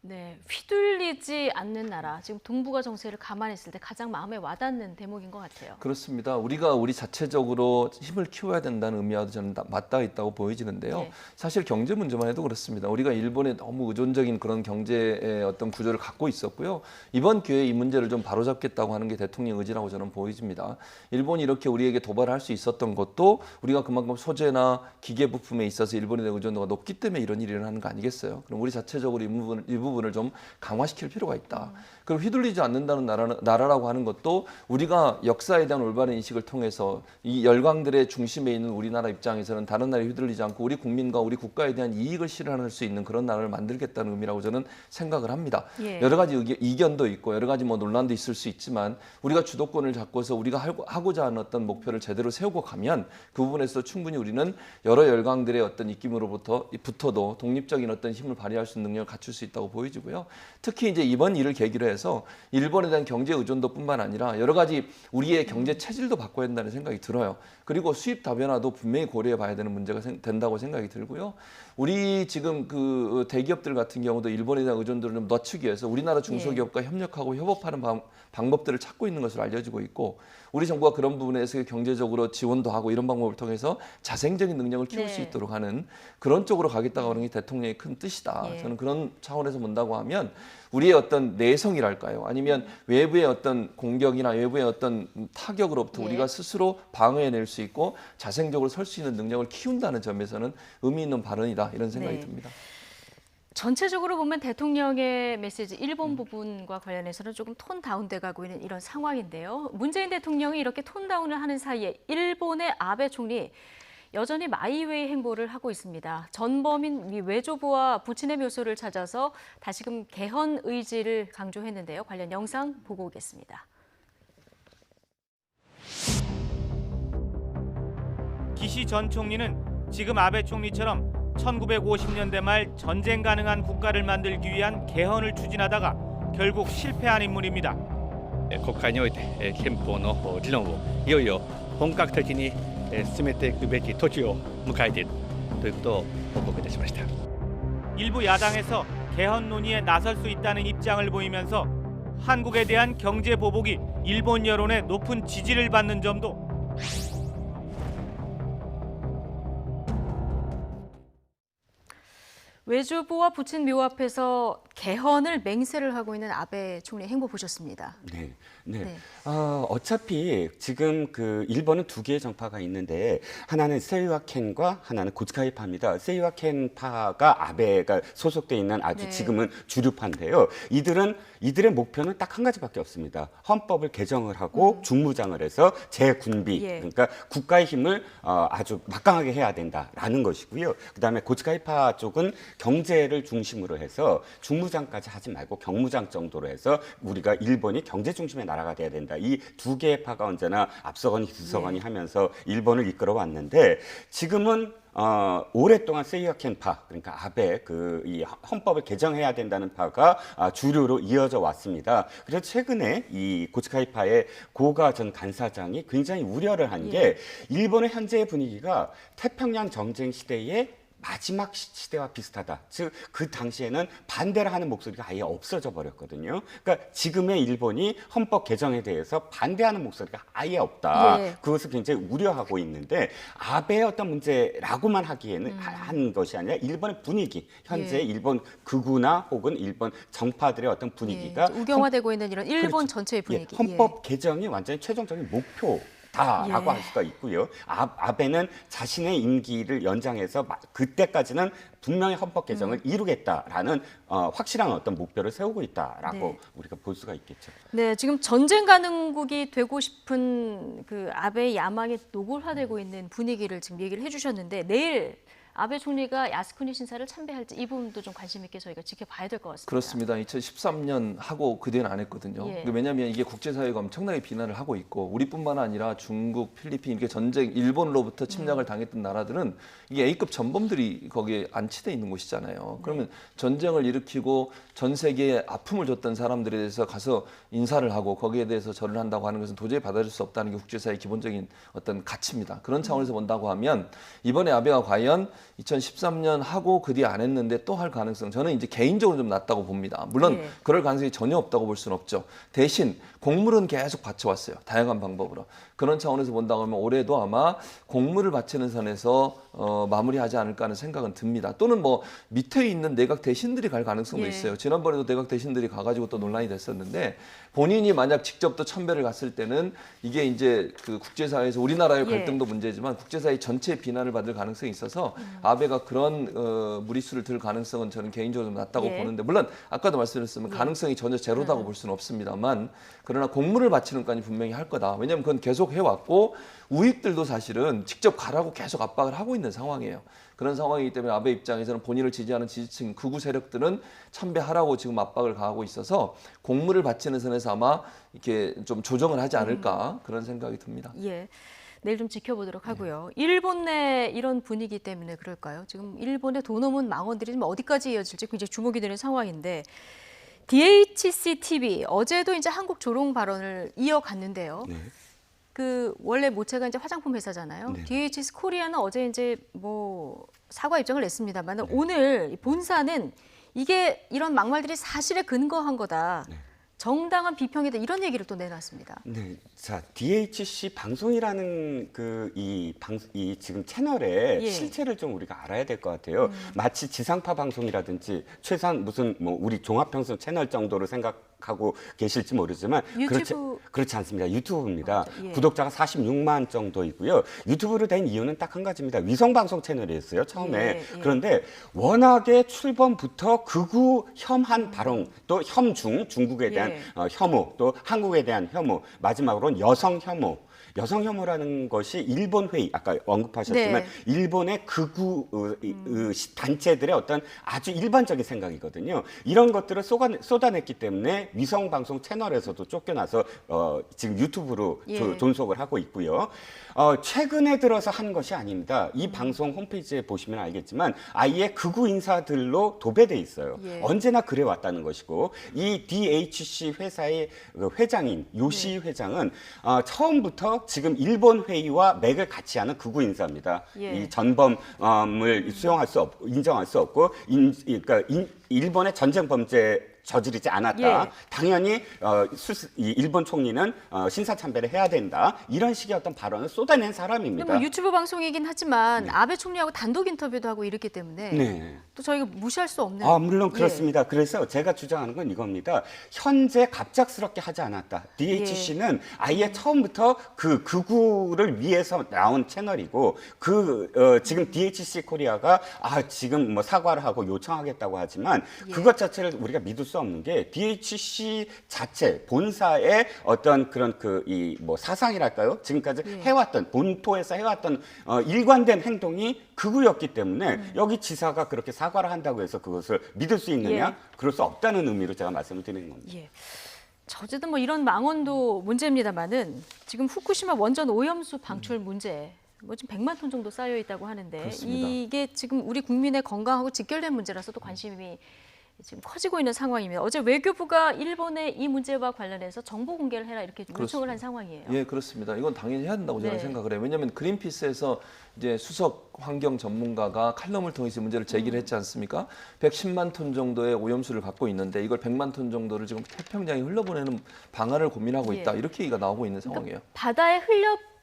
네, 휘둘리지 않는 나라. 지금 동북아 정세를 감안했을 때 가장 마음에 와닿는 대목인 것 같아요. 그렇습니다. 우리가 우리 자체적으로 힘을 키워야 된다는 의미와도 저는 맞닿아 있다고 보여지는데요. 사실 경제 문제만 해도 그렇습니다. 우리가 일본에 너무 의존적인 그런 경제의 어떤 구조를 갖고 있었고요. 이번 기회에 이 문제를 좀 바로잡겠다고 하는 게 대통령 의지라고 저는 보여집니다. 일본이 이렇게 우리에게 도발할 수 있었던 것도 우리가 그만큼 소재나 기계 부품에 있어서 일본에 대한 의존도가 높기 때문에 이런 일이 일어나는 거 아니겠어요? 그럼 우리 자체적으로 이 부분을 좀 강화시킬 필요가 있다. 그리고 휘둘리지 않는다는 나라라고 하는 것도 우리가 역사에 대한 올바른 인식을 통해서 이 열강들의 중심에 있는 우리나라 입장에서는 다른 나라에 휘둘리지 않고 우리 국민과 우리 국가에 대한 이익을 실현할 수 있는 그런 나라를 만들겠다는 의미라고 저는 생각을 합니다. 여러 가지 이견도 있고 여러 가지 논란도 있을 수 있지만 우리가 주도권을 잡고서 우리가 하고자 하는 어떤 목표를 제대로 세우고 가면 그 부분에서 충분히 우리는 여러 열강들의 어떤 입김으로부터도 독립적인 어떤 힘을 발휘할 수 있는 능력을 갖출 수 있다고 보여지고요. 특히 이제 이번 일을 계기로 해서 일본에 대한 경제 의존도뿐만 아니라 여러 가지 우리의 경제 체질도 바꿔야 된다는 생각이 들어요. 그리고 수입 다변화도 분명히 고려해 봐야 되는 문제가 된다고 생각이 들고요. 우리 지금 그 대기업들 같은 경우도 일본에 대한 의존도를 좀 낮추기 위해서 우리나라 중소기업과 협력하고 협업하는 방법들을 찾고 있는 것으로 알려지고 있고, 우리 정부가 그런 부분에서 경제적으로 지원도 하고 이런 방법을 통해서 자생적인 능력을 키울 수 있도록 하는 그런 쪽으로 가겠다고 하는 게 대통령의 큰 뜻이다. 저는 그런 차원에서 본다고 하면 우리의 어떤 내성이랄까요? 아니면 외부의 어떤 공격이나 외부의 어떤 타격으로부터 우리가 스스로 방어해낼 수 있고 자생적으로 설 수 있는 능력을 키운다는 점에서는 의미 있는 발언이다, 이런 생각이 듭니다. 전체적으로 보면 대통령의 메시지 일본 부분과 관련해서는 조금 톤 다운돼 가고 있는 이런 상황인데요. 문재인 대통령이 이렇게 톤 다운을 하는 사이에 일본의 아베 총리 여전히 마이웨이 행보를 하고 있습니다. 전범인 외조부와 부친의 묘소를 찾아서 다시금 개헌 의지를 강조했는데요. 관련 영상 보고 오겠습니다. 기시 전 총리는 지금 아베 총리처럼 1950년대 말 전쟁 가능한 국가를 만들기 위한 개헌을 추진하다가 결국 실패한 인물입니다. 国会において憲法の議論をいよいよ本格的に進めていくべき時を迎えているということを報告いたしました。 일부 야당에서 개헌 논의에 나설 수 있다는 입장을 보이면서 한국에 대한 경제 보복이 일본 여론의 높은 지지를 받는 점도 외조부와 부친 묘 앞에서 개헌을 맹세를 하고 있는 아베 총리의 행보 보셨습니다. 네. 어차피 지금 그 일본은 두 개의 정파가 있는데 하나는 세이와 켄과 하나는 고츠카이파입니다. 세이와 켄파가 아베가 소속돼 있는 아주 지금은 주류파인데요. 이들의 목표는 딱 한 가지밖에 없습니다. 헌법을 개정을 하고 중무장을 해서 재군비, 그러니까 국가의 힘을 아주 막강하게 해야 된다라는 것이고요. 그다음에 고츠카이파 쪽은 경제를 중심으로 해서 중무장까지 하지 말고 경무장 정도로 해서 우리가 일본이 경제 중심의 나라가 돼야 된다. 이 두 개의 파가 언제나 앞서거니 뒤서거니 하면서 일본을 이끌어 왔는데 지금은 오랫동안 세이와 켄파, 그러니까 아베 이 헌법을 개정해야 된다는 파가 주류로 이어져 왔습니다. 그래서 최근에 이 고츠카이파의 고가 전 간사장이 굉장히 우려를 한 게 일본의 현재의 분위기가 태평양 전쟁 시대에 마지막 시대와 비슷하다. 즉 그 당시에는 반대를 하는 목소리가 아예 없어져 버렸거든요. 그러니까 지금의 일본이 헌법 개정에 대해서 반대하는 목소리가 아예 없다. 그것을 굉장히 우려하고 있는데 아베의 어떤 문제라고만 하기에는 한 것이 아니라 일본의 분위기, 현재 일본 극우나 혹은 일본 정파들의 어떤 분위기가 우경화되고 있는 이런 일본 전체의 분위기. 헌법 개정이 완전히 최종적인 목표. 라고 할 수가 있고요. 아베는 자신의 임기를 연장해서 그때까지는 분명히 헌법 개정을 이루겠다라는 확실한 어떤 목표를 세우고 있다라고 우리가 볼 수가 있겠죠. 네, 지금 전쟁 가능국이 되고 싶은 그 아베의 야망이 노골화되고 있는 분위기를 지금 얘기를 해주셨는데 내일 아베 총리가 야스쿠니 신사를 참배할지 이 부분도 좀 관심 있게 저희가 지켜봐야 될 것 같습니다. 그렇습니다. 2013년 하고 그 뒤에는 안 했거든요. 왜냐하면 이게 국제사회가 엄청나게 비난을 하고 있고 우리뿐만 아니라 중국, 필리핀 이렇게 전쟁, 일본으로부터 침략을 당했던 나라들은 이게 A급 전범들이 거기에 안치돼 있는 곳이잖아요. 그러면 전쟁을 일으키고 전 세계에 아픔을 줬던 사람들에 대해서 가서 인사를 하고 거기에 대해서 절을 한다고 하는 것은 도저히 받아들일 수 없다는 게 국제사회의 기본적인 어떤 가치입니다. 그런 차원에서 본다고 하면 이번에 아베가 과연 2013년 하고 그 뒤에 안 했는데 또 할 가능성 저는 이제 개인적으로 좀 낮다고 봅니다. 물론 그럴 가능성이 전혀 없다고 볼 수는 없죠. 대신 공물은 계속 바쳐왔어요. 다양한 방법으로. 그런 차원에서 본다고 하면 올해도 아마 공물을 바치는 선에서 마무리하지 않을까 하는 생각은 듭니다. 또는 뭐 밑에 있는 내각 대신들이 갈 가능성도 있어요. 지난번에도 내각 대신들이 가가지고 또 논란이 됐었는데 본인이 만약 직접 또 참배를 갔을 때는 이게 이제 그 국제사회에서 우리나라의 갈등도 문제지만 국제사회 전체의 비난을 받을 가능성이 있어서 아베가 그런 무리수를 들 가능성은 저는 개인적으로 좀 낮다고 보는데 물론 아까도 말씀드렸지만 가능성이 전혀 제로다고 볼 수는 없습니다만 그러나 공물을 바치는 것까지 분명히 할 거다. 왜냐하면 그건 계속 해왔고 우익들도 사실은 직접 가라고 계속 압박을 하고 있는 상황이에요. 그런 상황이기 때문에 아베 입장에서는 본인을 지지하는 지지층 극우 세력들은 참배하라고 지금 압박을 가하고 있어서 공물을 바치는 선에서 아마 이렇게 좀 조정을 하지 않을까 그런 생각이 듭니다. 내일 좀 지켜보도록 하고요. 일본 내 이런 분위기 때문에 그럴까요? 지금 일본의 돈 없는 망언들이 좀 어디까지 이어질지 굉장히 주목이 되는 상황인데 DHC TV 어제도 이제 한국 조롱 발언을 이어갔는데요. 네. 그 원래 모체가 이제 화장품 회사잖아요. 네. DHC 코리아는 어제 이제 뭐 사과 입장을 냈습니다만 오늘 본사는 이게 이런 막말들이 사실에 근거한 거다. 정당한 비평이다 이런 얘기를 또 내놨습니다. 네, 자 DHC 방송이라는 이 지금 채널의 예. 실체를 좀 우리가 알아야 될 것 같아요. 마치 지상파 방송이라든지 최소한 무슨 뭐 우리 종합방송 채널 정도로 생각하고 계실지 모르지만 그렇지 않습니다. 유튜브입니다. 예. 구독자가 46만 정도이고요. 유튜브로 된 이유는 딱 한 가지입니다. 위성방송 채널이었어요 처음에. 예. 그런데 워낙에 출범부터 극우 혐한 발언 또 혐중 중국에 대한 혐오 또 한국에 대한 혐오 마지막으로는 여성 혐오. 여성 혐오라는 것이 일본 회의 아까 언급하셨지만 일본의 극우 단체들의 어떤 아주 일반적인 생각이거든요. 이런 것들을 쏟아냈기 때문에 위성방송 채널에서도 쫓겨나서 지금 유튜브로 존속을 하고 있고요. 최근에 들어서 한 것이 아닙니다. 이 방송 홈페이지에 보시면 알겠지만 아예 극우 인사들로 도배돼 있어요. 언제나 그래왔다는 것이고 이 DHC 회사의 회장인 요시 회장은 처음부터 지금 일본 회의와 맥을 같이 하는 극우 인사입니다. 이 전범을 인정할 수 없고 그러니까 일본의 전쟁 범죄 저지르지 않았다. 당연히 이 일본 총리는 신사참배를 해야 된다. 이런 식의 어떤 발언을 쏟아낸 사람입니다. 뭐 유튜브 방송이긴 하지만 아베 총리하고 단독 인터뷰도 하고 이랬기 때문에 또 저희가 무시할 수 없는. 물론 그렇습니다. 그래서 제가 주장하는 건 이겁니다. 현재 갑작스럽게 하지 않았다. DHC는 아예 처음부터 그 극우를 위해서 나온 채널이고 지금 DHC 코리아가 지금 뭐 사과를 하고 요청하겠다고 하지만 그것 자체를 우리가 믿을 수 없는 게 DHC 자체 본사의 어떤 그런 뭐 사상이랄까요? 지금까지 해왔던 본토에서 해왔던 일관된 행동이 극우였기 때문에 여기 지사가 그렇게 사과를 한다고 해서 그것을 믿을 수 있느냐? 그럴 수 없다는 의미로 제가 말씀을 드리는 겁니다. 어쨌든 뭐 이런 망언도 문제입니다만은 지금 후쿠시마 원전 오염수 방출 문제. 뭐 지금 100만 톤 정도 쌓여 있다고 하는데 그렇습니다. 이게 지금 우리 국민의 건강하고 직결된 문제라서 또 관심이 지금 커지고 있는 상황입니다. 어제 외교부가 일본의 이 문제와 관련해서 정보 공개를 해라 이렇게 요청을 한 상황이에요. 예, 그렇습니다. 이건 당연히 해야 된다고 저는 생각을 해요. 왜냐하면 그린피스에서 이제 수석 환경 전문가가 칼럼을 통해서 문제를 제기를 했지 않습니까? 110만 톤 정도의 오염수를 갖고 있는데 이걸 100만 톤 정도를 지금 태평양에 흘려보내는 방안을 고민하고 있다. 이렇게 얘기가 나오고 있는 상황이에요. 바다에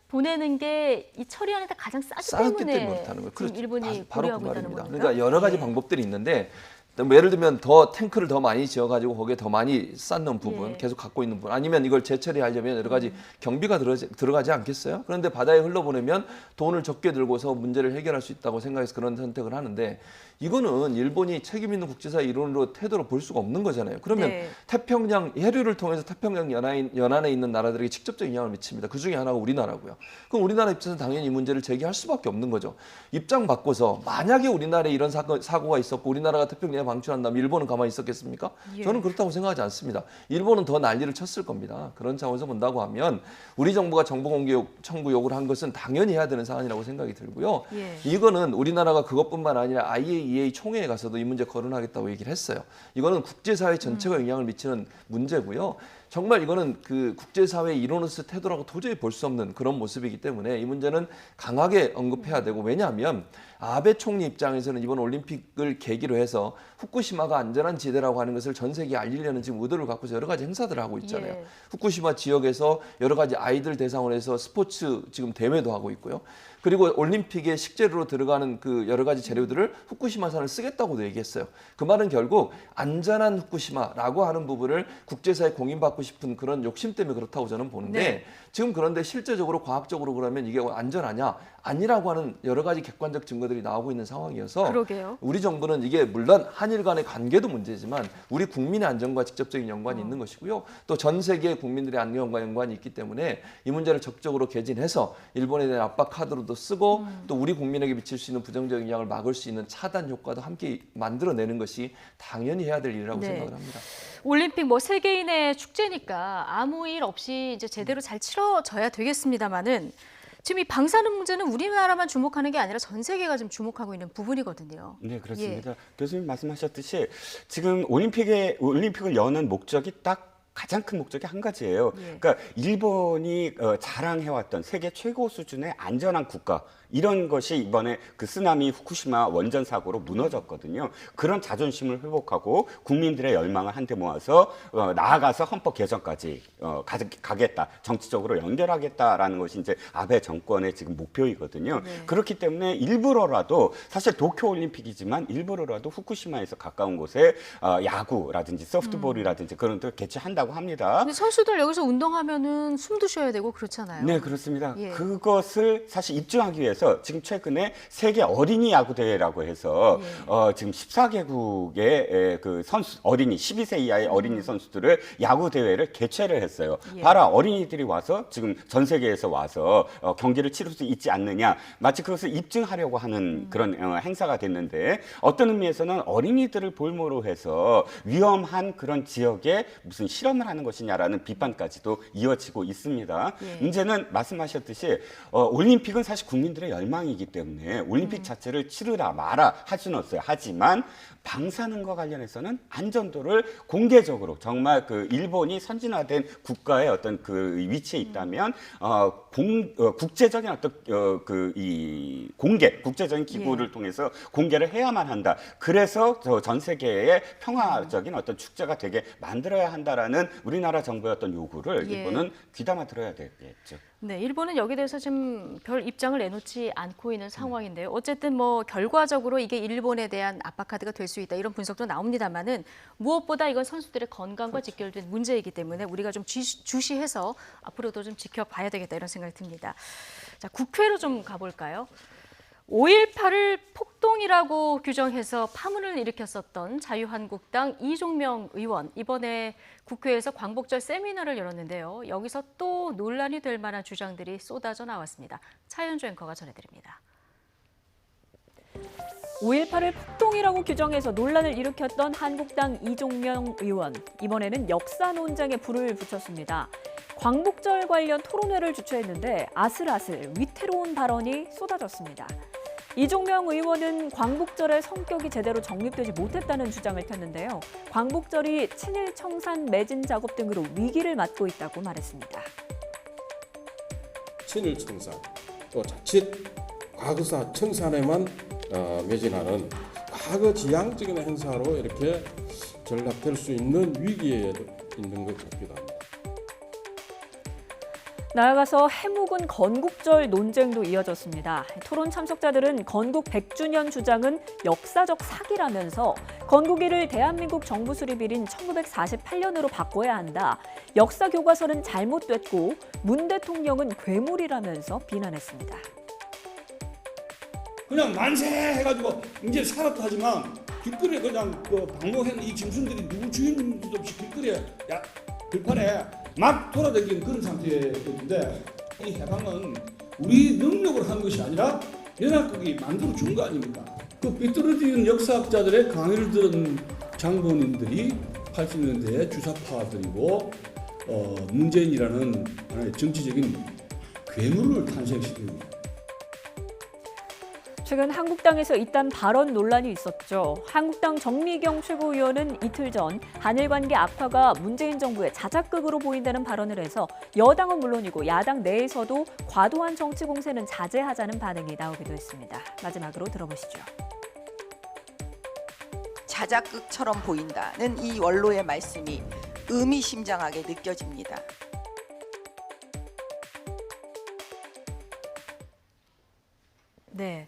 보내는 게 이 처리하는 데 가장 싸기 때문에 그렇다는 거예요. 지금 일본이 바로 고려하고 그 있다는 말입니다. 겁니까? 그러니까 여러 가지 방법들이 있는데 뭐 예를 들면 더 탱크를 더 많이 지어가지고 거기에 더 많이 쌓는 부분, 계속 갖고 있는 부분, 아니면 이걸 재처리하려면 여러 가지 경비가 들어가지 않겠어요? 그런데 바다에 흘러보내면 돈을 적게 들고서 문제를 해결할 수 있다고 생각해서 그런 선택을 하는데 이거는 일본이 책임 있는 국제사회 일원으로 태도로 볼 수가 없는 거잖아요. 그러면 태평양 해류를 통해서 태평양 연안에 있는 나라들에게 직접적인 영향을 미칩니다. 그 중에 하나가 우리나라고요. 그럼 우리나라 입장에서는 당연히 이 문제를 제기할 수밖에 없는 거죠. 입장 바꿔서 만약에 우리나라에 이런 사고가 있었고 우리나라가 태평양에 방출한다면 일본은 가만히 있었겠습니까? 저는 그렇다고 생각하지 않습니다. 일본은 더 난리를 쳤을 겁니다. 그런 차원에서 본다고 하면 우리 정부가 정보 공개 청구 요구를 한 것은 당연히 해야 되는 사안이라고 생각이 들고요. 이거는 우리나라가 그것뿐만 아니라 IAEA 총회에 가서도 이 문제 거론하겠다고 얘기를 했어요. 이거는 국제사회 전체가 영향을 미치는 문제고요. 정말 이거는 그 국제사회 이론으로서 태도라고 도저히 볼 수 없는 그런 모습이기 때문에 이 문제는 강하게 언급해야 되고 왜냐하면 아베 총리 입장에서는 이번 올림픽을 계기로 해서 후쿠시마가 안전한 지대라고 하는 것을 전 세계에 알리려는 지금 의도를 갖고서 여러 가지 행사들을 하고 있잖아요. 후쿠시마 지역에서 여러 가지 아이들 대상으로 해서 스포츠 지금 대회도 하고 있고요. 그리고 올림픽의 식재료로 들어가는 그 여러 가지 재료들을 후쿠시마산을 쓰겠다고도 얘기했어요. 그 말은 결국 안전한 후쿠시마라고 하는 부분을 국제사회에 공인받고 싶은 그런 욕심 때문에 그렇다고 저는 보는데 지금 그런데 실제적으로 과학적으로 그러면 이게 안전하냐? 아니라고 하는 여러 가지 객관적 증거들이 나오고 있는 상황이어서 우리 정부는 이게 물론 한일 간의 관계도 문제지만 우리 국민의 안전과 직접적인 연관이 있는 것이고요. 또 전 세계 국민들의 안전과 연관이 있기 때문에 이 문제를 적극적으로 개진해서 일본에 대한 압박 카드로도 쓰고 또 우리 국민에게 미칠 수 있는 부정적인 영향을 막을 수 있는 차단 효과도 함께 만들어내는 것이 당연히 해야 될 일이라고 생각을 합니다. 올림픽 뭐 세계인의 축제니까 아무 일 없이 이제 제대로 잘 치러져야 되겠습니다만은 지금 이 방사능 문제는 우리나라만 주목하는 게 아니라 전 세계가 지금 주목하고 있는 부분이거든요. 네, 그렇습니다. 교수님 말씀하셨듯이 지금 올림픽을 여는 목적이 딱 가장 큰 목적이 한 가지예요. 그러니까 일본이 자랑해왔던 세계 최고 수준의 안전한 국가, 이런 것이 이번에 그 쓰나미 후쿠시마 원전 사고로 무너졌거든요. 그런 자존심을 회복하고 국민들의 열망을 한데 모아서 나아가서 헌법 개정까지 가겠다, 정치적으로 연결하겠다라는 것이 이제 아베 정권의 지금 목표이거든요. 그렇기 때문에 일부러라도, 사실 도쿄 올림픽이지만 일부러라도 후쿠시마에서 가까운 곳에 야구라든지 소프트볼이라든지 그런 데 개최한다고 합니다. 근데 선수들 여기서 운동하면은 숨도 쉬어야 되고 그렇잖아요. 네, 그렇습니다. 그것을 사실 입증하기 위해서 지금 최근에 세계 어린이 야구 대회라고 해서 지금 14개국의 그 선수, 어린이 12세 이하의 어린이 선수들을 야구 대회를 개최를 했어요. 봐라, 어린이들이 와서 지금 전 세계에서 와서 경기를 치를 수 있지 않느냐, 마치 그것을 입증하려고 하는 그런 행사가 됐는데, 어떤 의미에서는 어린이들을 볼모로 해서 위험한 그런 지역에 무슨 실험을 하는 것이냐라는 비판까지도 이어지고 있습니다. 문제는 말씀하셨듯이 올림픽은 사실 국민들의 열망이기 때문에 올림픽 자체를 치르라 마라 할 수는 없어요. 하지만 방사능과 관련해서는 안전도를 공개적으로, 정말 그 일본이 선진화된 국가의 어떤 그 위치에 있다면 국제적인 어떤 이 공개, 국제적인 기구를 통해서 공개를 해야만 한다. 그래서 전 세계의 평화적인 어떤 축제가 되게 만들어야 한다라는 우리나라 정부의 어떤 요구를 일본은 귀담아 들어야 되겠죠. 네, 일본은 여기에 대해서 지금 별 입장을 내놓지 않고 있는 상황인데요. 어쨌든 뭐 결과적으로 이게 일본에 대한 압박카드가 될 수 있다, 이런 분석도 나옵니다만은, 무엇보다 이건 선수들의 건강과 직결된 문제이기 때문에 우리가 좀 주시해서 앞으로도 좀 지켜봐야 되겠다, 이런 생각이 듭니다. 자, 국회로 좀 가볼까요? 5.18을 폭동이라고 규정해서 파문을 일으켰었던 자유한국당 이종명 의원, 이번에 국회에서 광복절 세미나를 열었는데요. 여기서 또 논란이 될 만한 주장들이 쏟아져 나왔습니다. 차현주 앵커가 전해드립니다. 5.18을 폭동이라고 규정해서 논란을 일으켰던 한국당 이종명 의원, 이번에는 역사 논쟁에 불을 붙였습니다. 광복절 관련 토론회를 주최했는데 아슬아슬 위태로운 발언이 쏟아졌습니다. 이종명 의원은 광복절의 성격이 제대로 정립되지 못했다는 주장을 폈는데요. 광복절이 친일 청산 매진 작업 등으로 위기를 맞고 있다고 말했습니다. 친일 청산, 또 자칫 과거사 청산에만 매진하는 과거 지향적인 행사로 이렇게 전락될 수 있는 위기에 있는 것 같기도 합니다. 나아가서 해묵은 건국절 논쟁도 이어졌습니다. 토론 참석자들은 건국 100주년 주장은 역사적 사기라면서 건국일을 대한민국 정부 수립일인 1948년으로 바꿔야 한다. 역사 교과서는 잘못됐고 문 대통령은 괴물이라면서 비난했습니다. 그냥 만세 해가지고 이제 살았다 하지만 길거리에 그냥 방목한 이 짐승들이 누구 주인도 없이 길거리에 들판에 막 돌아다니는 그런 상태였는데, 이 해방은 우리 능력으로 한 것이 아니라 연합국이 만들어 준 거 아닙니까? 그 삐뚤어진 역사학자들의 강의를 들은 장본인들이 80년대에 주사파들이고 문재인이라는 하나의 정치적인 괴물을 탄생시킵니다. 최근 한국당에서 잇단 발언 논란이 있었죠. 한국당 정미경 최고위원은 이틀 전 한일 관계 악화가 문재인 정부의 자작극으로 보인다는 발언을 해서 여당은 물론이고 야당 내에서도 과도한 정치 공세는 자제하자는 반응이 나오기도 했습니다. 마지막으로 들어보시죠. 자작극처럼 보인다는 이 원로의 말씀이 의미심장하게 느껴집니다. 네,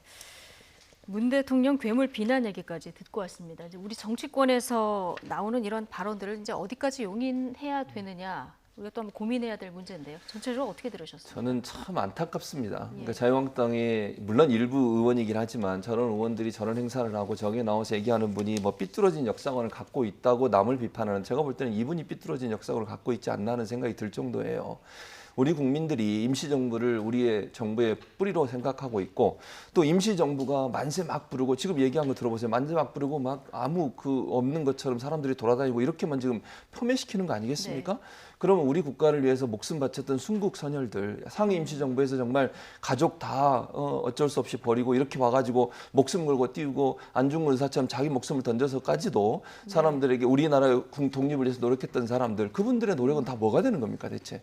문 대통령 괴물 비난 얘기까지 듣고 왔습니다. 이제 우리 정치권에서 나오는 이런 발언들을 이제 어디까지 용인해야 되느냐, 우리가 또 한번 고민해야 될 문제인데요. 전체적으로 어떻게 들으셨어요? 저는 참 안타깝습니다. 그러니까 자유한국당이 물론 일부 의원이긴 하지만 저런 의원들이 저런 행사를 하고 저기에 나와서 얘기하는 분이 뭐 삐뚤어진 역사관을 갖고 있다고 남을 비판하는, 제가 볼 때는 이분이 삐뚤어진 역사관을 갖고 있지 않나 하는 생각이 들 정도예요. 우리 국민들이 임시정부를 우리의 정부의 뿌리로 생각하고 있고 또 임시정부가 만세 막 부르고 지금 얘기한 거 들어보세요. 만세 막 부르고 막 아무 없는 것처럼 사람들이 돌아다니고 이렇게만 지금 폄훼시키는 거 아니겠습니까? 네. 그러면 우리 국가를 위해서 목숨 바쳤던 순국 선열들 상위 임시정부에서 정말 가족 다 어쩔 수 없이 버리고 이렇게 와가지고 목숨 걸고 띄우고 안중근 의사처럼 자기 목숨을 던져서까지도 사람들에게 우리나라의 독립을 위해서 노력했던 사람들 그분들의 노력은 다 뭐가 되는 겁니까 대체?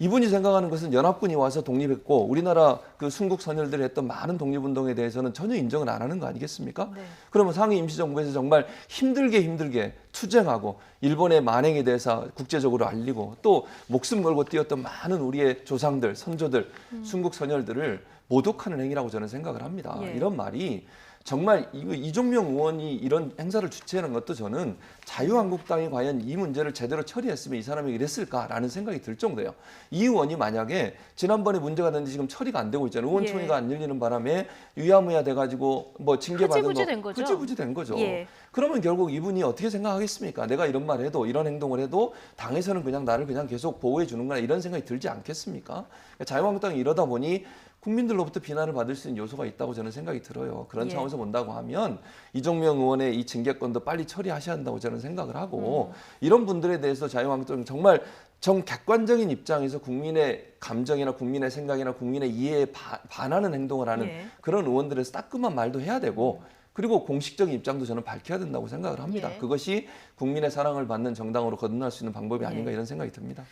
이분이 생각하는 것은 연합군이 와서 독립했고 우리나라 그 순국 선열들이 했던 많은 독립운동에 대해서는 전혀 인정을 안 하는 거 아니겠습니까? 네. 그러면 상위 임시정부에서 정말 힘들게 투쟁하고 일본의 만행에 대해서 국제적으로 알리고 또 목숨 걸고 뛰었던 많은 우리의 조상들, 선조들, 순국 선열들을 모독하는 행위라고 저는 생각을 합니다. 예. 이런 말이 정말 이종명 의원이 이런 행사를 주최하는 것도 저는 자유한국당이 과연 이 문제를 제대로 처리했으면 이 사람이 이랬을까라는 생각이 들 정도예요. 이 의원이 만약에 지난번에 문제가 됐는데 지금 처리가 안 되고 있잖아요. 의원총회가 안 열리는 바람에 유야무야 돼가지고 뭐 징계받은 거 흐지부지 된 거죠. 예. 그러면 결국 이분이 어떻게 생각하겠습니까? 내가 이런 말을 해도 이런 행동을 해도 당에서는 그냥 나를 그냥 계속 보호해 주는 거나 이런 생각이 들지 않겠습니까? 자유한국당이 이러다 보니 국민들로부터 비난을 받을 수 있는 요소가 있다고 저는 생각이 들어요. 그런 차원에서 본다고 하면 이종명 의원의 이 징계권도 빨리 처리하셔야 한다고 저는 생각을 하고 이런 분들에 대해서 자유한국당은 정말 객관적인 입장에서 국민의 감정이나 국민의 생각이나 국민의 이해에 반하는 행동을 하는 그런 의원들에서 따끔한 말도 해야 되고 그리고 공식적인 입장도 저는 밝혀야 된다고 생각을 합니다. 그것이 국민의 사랑을 받는 정당으로 거듭날 수 있는 방법이 아닌가 이런 생각이 듭니다.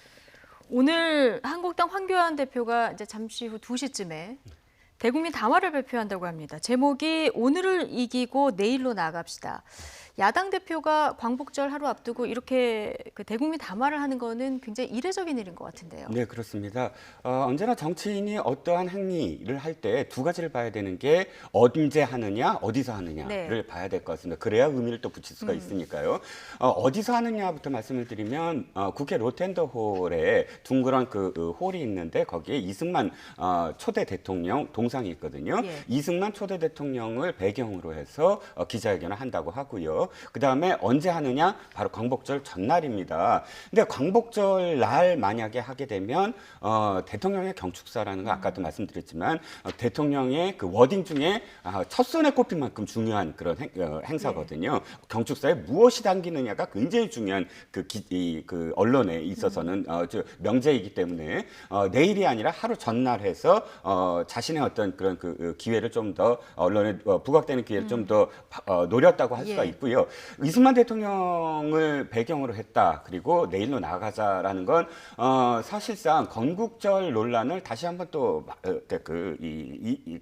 오늘 한국당 황교안 대표가 이제 잠시 후 2시쯤에 대국민 담화를 발표한다고 합니다. 제목이 오늘을 이기고 내일로 나아갑시다. 야당 대표가 광복절 하루 앞두고 이렇게 그 대국민 담화를 하는 거는 굉장히 이례적인 일인 것 같은데요. 네, 그렇습니다. 언제나 정치인이 어떠한 행위를 할 때 두 가지를 봐야 되는 게 언제 하느냐, 어디서 하느냐를 봐야 될 것 같습니다. 그래야 의미를 또 붙일 수가 있으니까요. 어디서 하느냐부터 말씀을 드리면 국회 로텐더홀에 둥그런 그 홀이 있는데 거기에 이승만 초대 대통령 동상이 있거든요. 이승만 초대 대통령을 배경으로 해서 기자회견을 한다고 하고요. 그다음에 언제 하느냐? 바로 광복절 전날입니다. 근데 광복절 날 만약에 하게 되면 대통령의 경축사라는 거 아까도 말씀드렸지만 대통령의 그 워딩 중에 첫 손에 꼽힐 만큼 중요한 그런 행사거든요. 경축사에 무엇이 담기느냐가 굉장히 중요한 그 언론에 있어서는 명제이기 때문에 내일이 아니라 하루 전날 해서 자신의 어떤 그런 그 기회를 좀 더 언론에 부각되는 기회를 좀 더 노렸다고 할 수가 있고요. 이승만 대통령을 배경으로 했다. 그리고 내일로 나아가자라는 건 사실상 건국절 논란을 다시 한번 또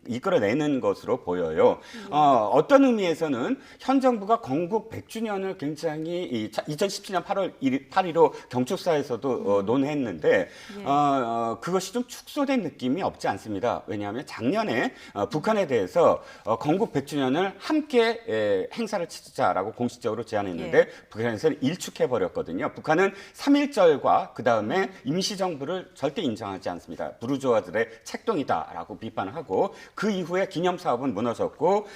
이끌어내는 것으로 보여요. 어떤 의미에서는 현 정부가 건국 100주년을 굉장히 2017년 8월 8일로 경축사에서도 논했는데 그것이 좀 축소된 느낌이 없지 않습니다. 왜냐하면 작년에 북한에 대해서 건국 100주년을 함께 행사를 치자라고 공식적으로 제안했는데 북한에서는 일축해버렸거든요. 북한은 3.1절과 그 다음에 임시정부를 절대 인정하지 않습니다. 부르주아들의 책동이다라고 비판을 하고 그 이후에 기념사업은 무너졌고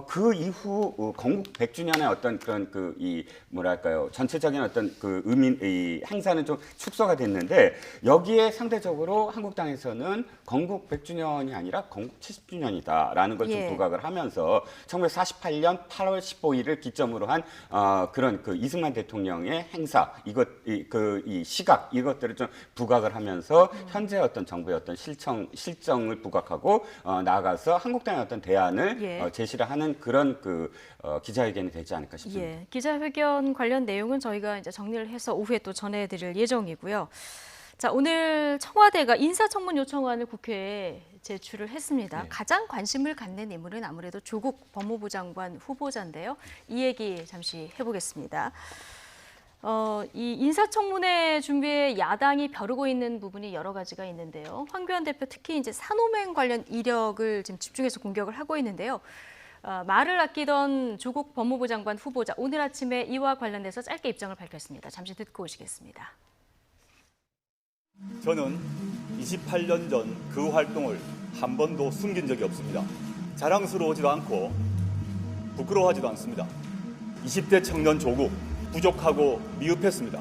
그 이후 건국 100주년의 어떤 그런 뭐랄까요 전체적인 어떤 그 이 행사는 좀 축소가 됐는데 여기에 상대적으로 한국당에서는 건국 100주년이 아니라 건국 70주년이다라는 걸 좀 부각을 하면서 1948년 8월 15일을 기점으로 한 그런 그 이승만 대통령의 행사 이 시각 이것들을 좀 부각을 하면서 현재 어떤 정부의 어떤 실정을 부각하고 나아가서 한국당의 어떤 대안을 제시를 하는 그런 기자회견이 되지 않을까 싶습니다. 기자회견 관련 내용은 저희가 이제 정리를 해서 오후에 또 전해드릴 예정이고요. 자, 오늘 청와대가 인사청문 요청안을 국회에 제출을 했습니다. 가장 관심을 갖는 인물은 아무래도 조국 법무부 장관 후보자인데요. 이 얘기 잠시 해보겠습니다. 이 인사청문회 준비에 야당이 벼르고 있는 부분이 여러 가지가 있는데요. 황교안 대표 특히 이제 산호맹 관련 이력을 지금 집중해서 공격을 하고 있는데요. 말을 아끼던 조국 법무부 장관 후보자 오늘 아침에 이와 관련해서 짧게 입장을 밝혔습니다. 잠시 듣고 오시겠습니다. 저는 28년 전 그 활동을 한 번도 숨긴 적이 없습니다. 자랑스러워하지도 않고 부끄러워하지도 않습니다. 20대 청년 조국 부족하고 미흡했습니다.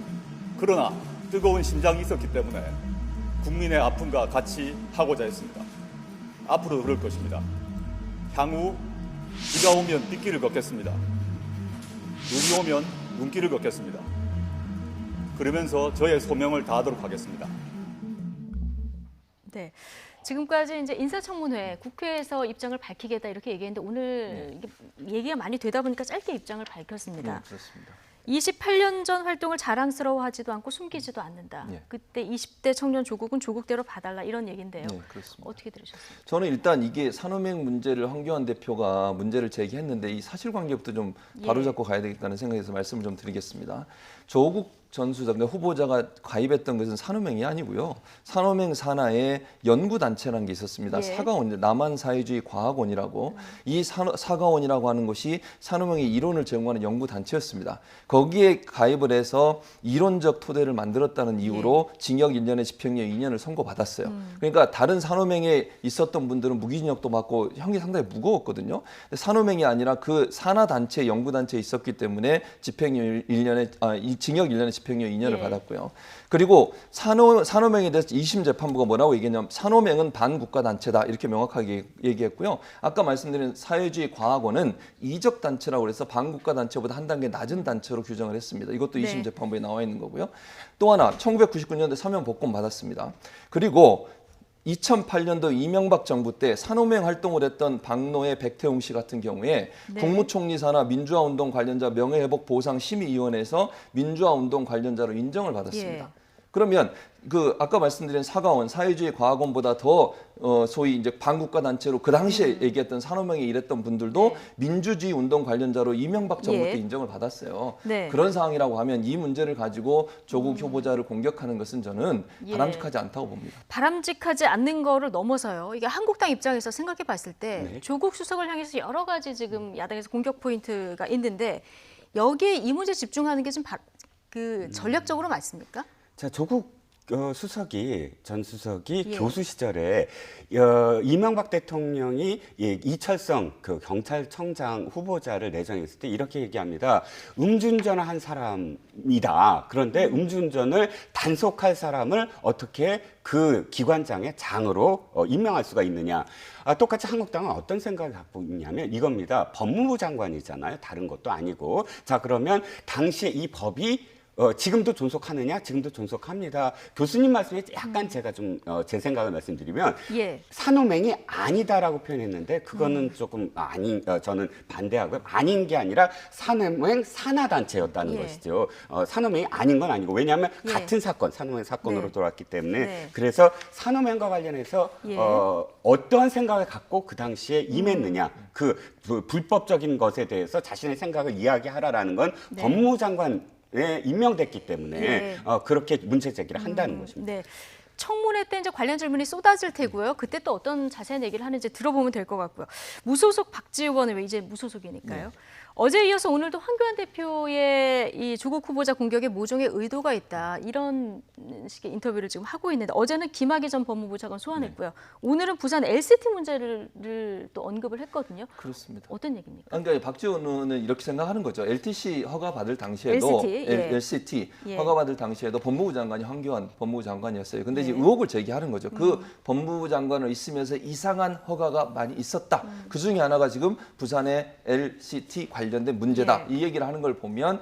그러나 뜨거운 심장이 있었기 때문에 국민의 아픔과 같이 하고자 했습니다. 앞으로도 그럴 것입니다. 향후 비가 오면 빗길을 걷겠습니다. 눈이 오면 눈길을 걷겠습니다. 그러면서 저의 소명을 다하도록 하겠습니다. 네. 지금까지 이제 인사청문회 국회에서 입장을 밝히겠다 이렇게 얘기했는데 오늘 얘기가 많이 되다 보니까 짧게 입장을 밝혔습니다. 그렇습니다. 28년 전 활동을 자랑스러워하지도 않고 숨기지도 않는다. 그때 20대 청년 조국은 조국대로 봐달라 이런 얘기인데요. 네, 그렇습니다. 어떻게 들으셨어요? 저는 일단 이게 산호맹 문제를 황교안 대표가 문제를 제기했는데 이 사실관계부터 좀 바로잡고 가야 되겠다는 생각에서 말씀을 좀 드리겠습니다. 조국 전 수석 후보자가 가입했던 것은 산호맹이 아니고요. 산호맹 산하에 연구단체라는 게 있었습니다. 사과원, 남한사회주의 과학원이라고 이 사과원이라고 하는 것이 산호맹의 이론을 제공하는 연구단체였습니다. 거기에 가입을 해서 이론적 토대를 만들었다는 이유로 징역 1년에 집행유예 2년을 선고받았어요. 그러니까 다른 산호맹에 있었던 분들은 무기징역도 받고 형이 상당히 무거웠거든요. 산호맹이 아니라 그 산하단체, 연구단체에 있었기 때문에 집행유예 1년에, 징역 1년에 집행유예 2년을 받았고요. 그리고 산호맹에 대해서 2심 재판부가 뭐라고 얘기했냐면 산호맹은 반국가단체다 이렇게 명확하게 얘기했고요. 아까 말씀드린 사회주의 과학원은 이적단체라고 해서 반국가단체보다 한 단계 낮은 단체로 규정을 했습니다. 이것도 2심 재판부에 나와 있는 거고요. 또 하나 1999년도에 사면 복권 받았습니다. 그리고 2008년도 이명박 정부 때 산호맹 활동을 했던 박노해, 백태웅 씨 같은 경우에 국무총리 산하 민주화운동 관련자 명예회복보상심의위원회에서 민주화운동 관련자로 인정을 받았습니다. 그러면 그 아까 말씀드린 사과원, 사회주의 과학원보다 더 소위 이제 반국가 단체로 그 당시에 얘기했던 산호맹에 일했던 분들도 민주주의 운동 관련자로 이명박 정부 때 인정을 받았어요. 그런 상황이라고 하면 이 문제를 가지고 조국 후보자를 공격하는 것은 저는 바람직하지 않다고 봅니다. 바람직하지 않는 거를 넘어서요. 이게 한국당 입장에서 생각해 봤을 때 조국 수석을 향해서 여러 가지 지금 야당에서 공격 포인트가 있는데 여기에 이 문제 집중하는 게 좀 전략적으로 맞습니까? 자, 조국 전 수석이 교수 시절에 이명박 대통령이 이철성 그 경찰청장 후보자를 내정했을 때 이렇게 얘기합니다. 음주운전을 한 사람이다. 그런데 음주운전을 단속할 사람을 어떻게 그 기관장의 장으로 임명할 수가 있느냐. 똑같이 한국당은 어떤 생각을 갖고 있냐면 이겁니다. 법무부 장관이잖아요. 다른 것도 아니고. 자, 그러면 당시에 이 법이 지금도 존속하느냐? 지금도 존속합니다. 교수님 말씀에 약간 제가 좀 제 생각을 말씀드리면 산호맹이 아니다라고 표현했는데 그거는 조금 저는 반대하고요. 아닌 게 아니라 산호맹 산하단체였다는 것이죠. 산호맹이 아닌 건 아니고 왜냐하면 같은 사건, 산호맹 사건으로 돌아왔기 때문에 그래서 산호맹과 관련해서 어떠한 생각을 갖고 그 당시에 임했느냐 그 불법적인 것에 대해서 자신의 생각을 이야기하라라는 건 법무부 장관 임명됐기 때문에 그렇게 문제 제기를 한다는 것입니다. 청문회 때 이제 관련 질문이 쏟아질 테고요. 그때 또 어떤 자세한 얘기를 하는지 들어보면 될 것 같고요. 무소속 박지우 의원은 왜 이제 무소속이니까요. 어제 이어서 오늘도 황교안 대표의 이 조국 후보자 공격에 모종의 의도가 있다. 이런 식의 인터뷰를 지금 하고 있는데 어제는 김학의 전 법무부 장관 소환했고요. 오늘은 부산 LCT 문제를 또 언급을 했거든요. 그렇습니다. 어떤 얘기입니까? 그러니까 박지원 의원은 이렇게 생각하는 거죠. LTC 허가 받을 당시에도 LCT 허가 받을 당시에도 법무부 장관이 황교안 법무부 장관이었어요. 근데 이제 의혹을 제기하는 거죠. 그 법무부 장관을 있으면서 이상한 허가가 많이 있었다. 그 중에 하나가 지금 부산의 LCT 관련된 문제다. 이 얘기를 하는 걸 보면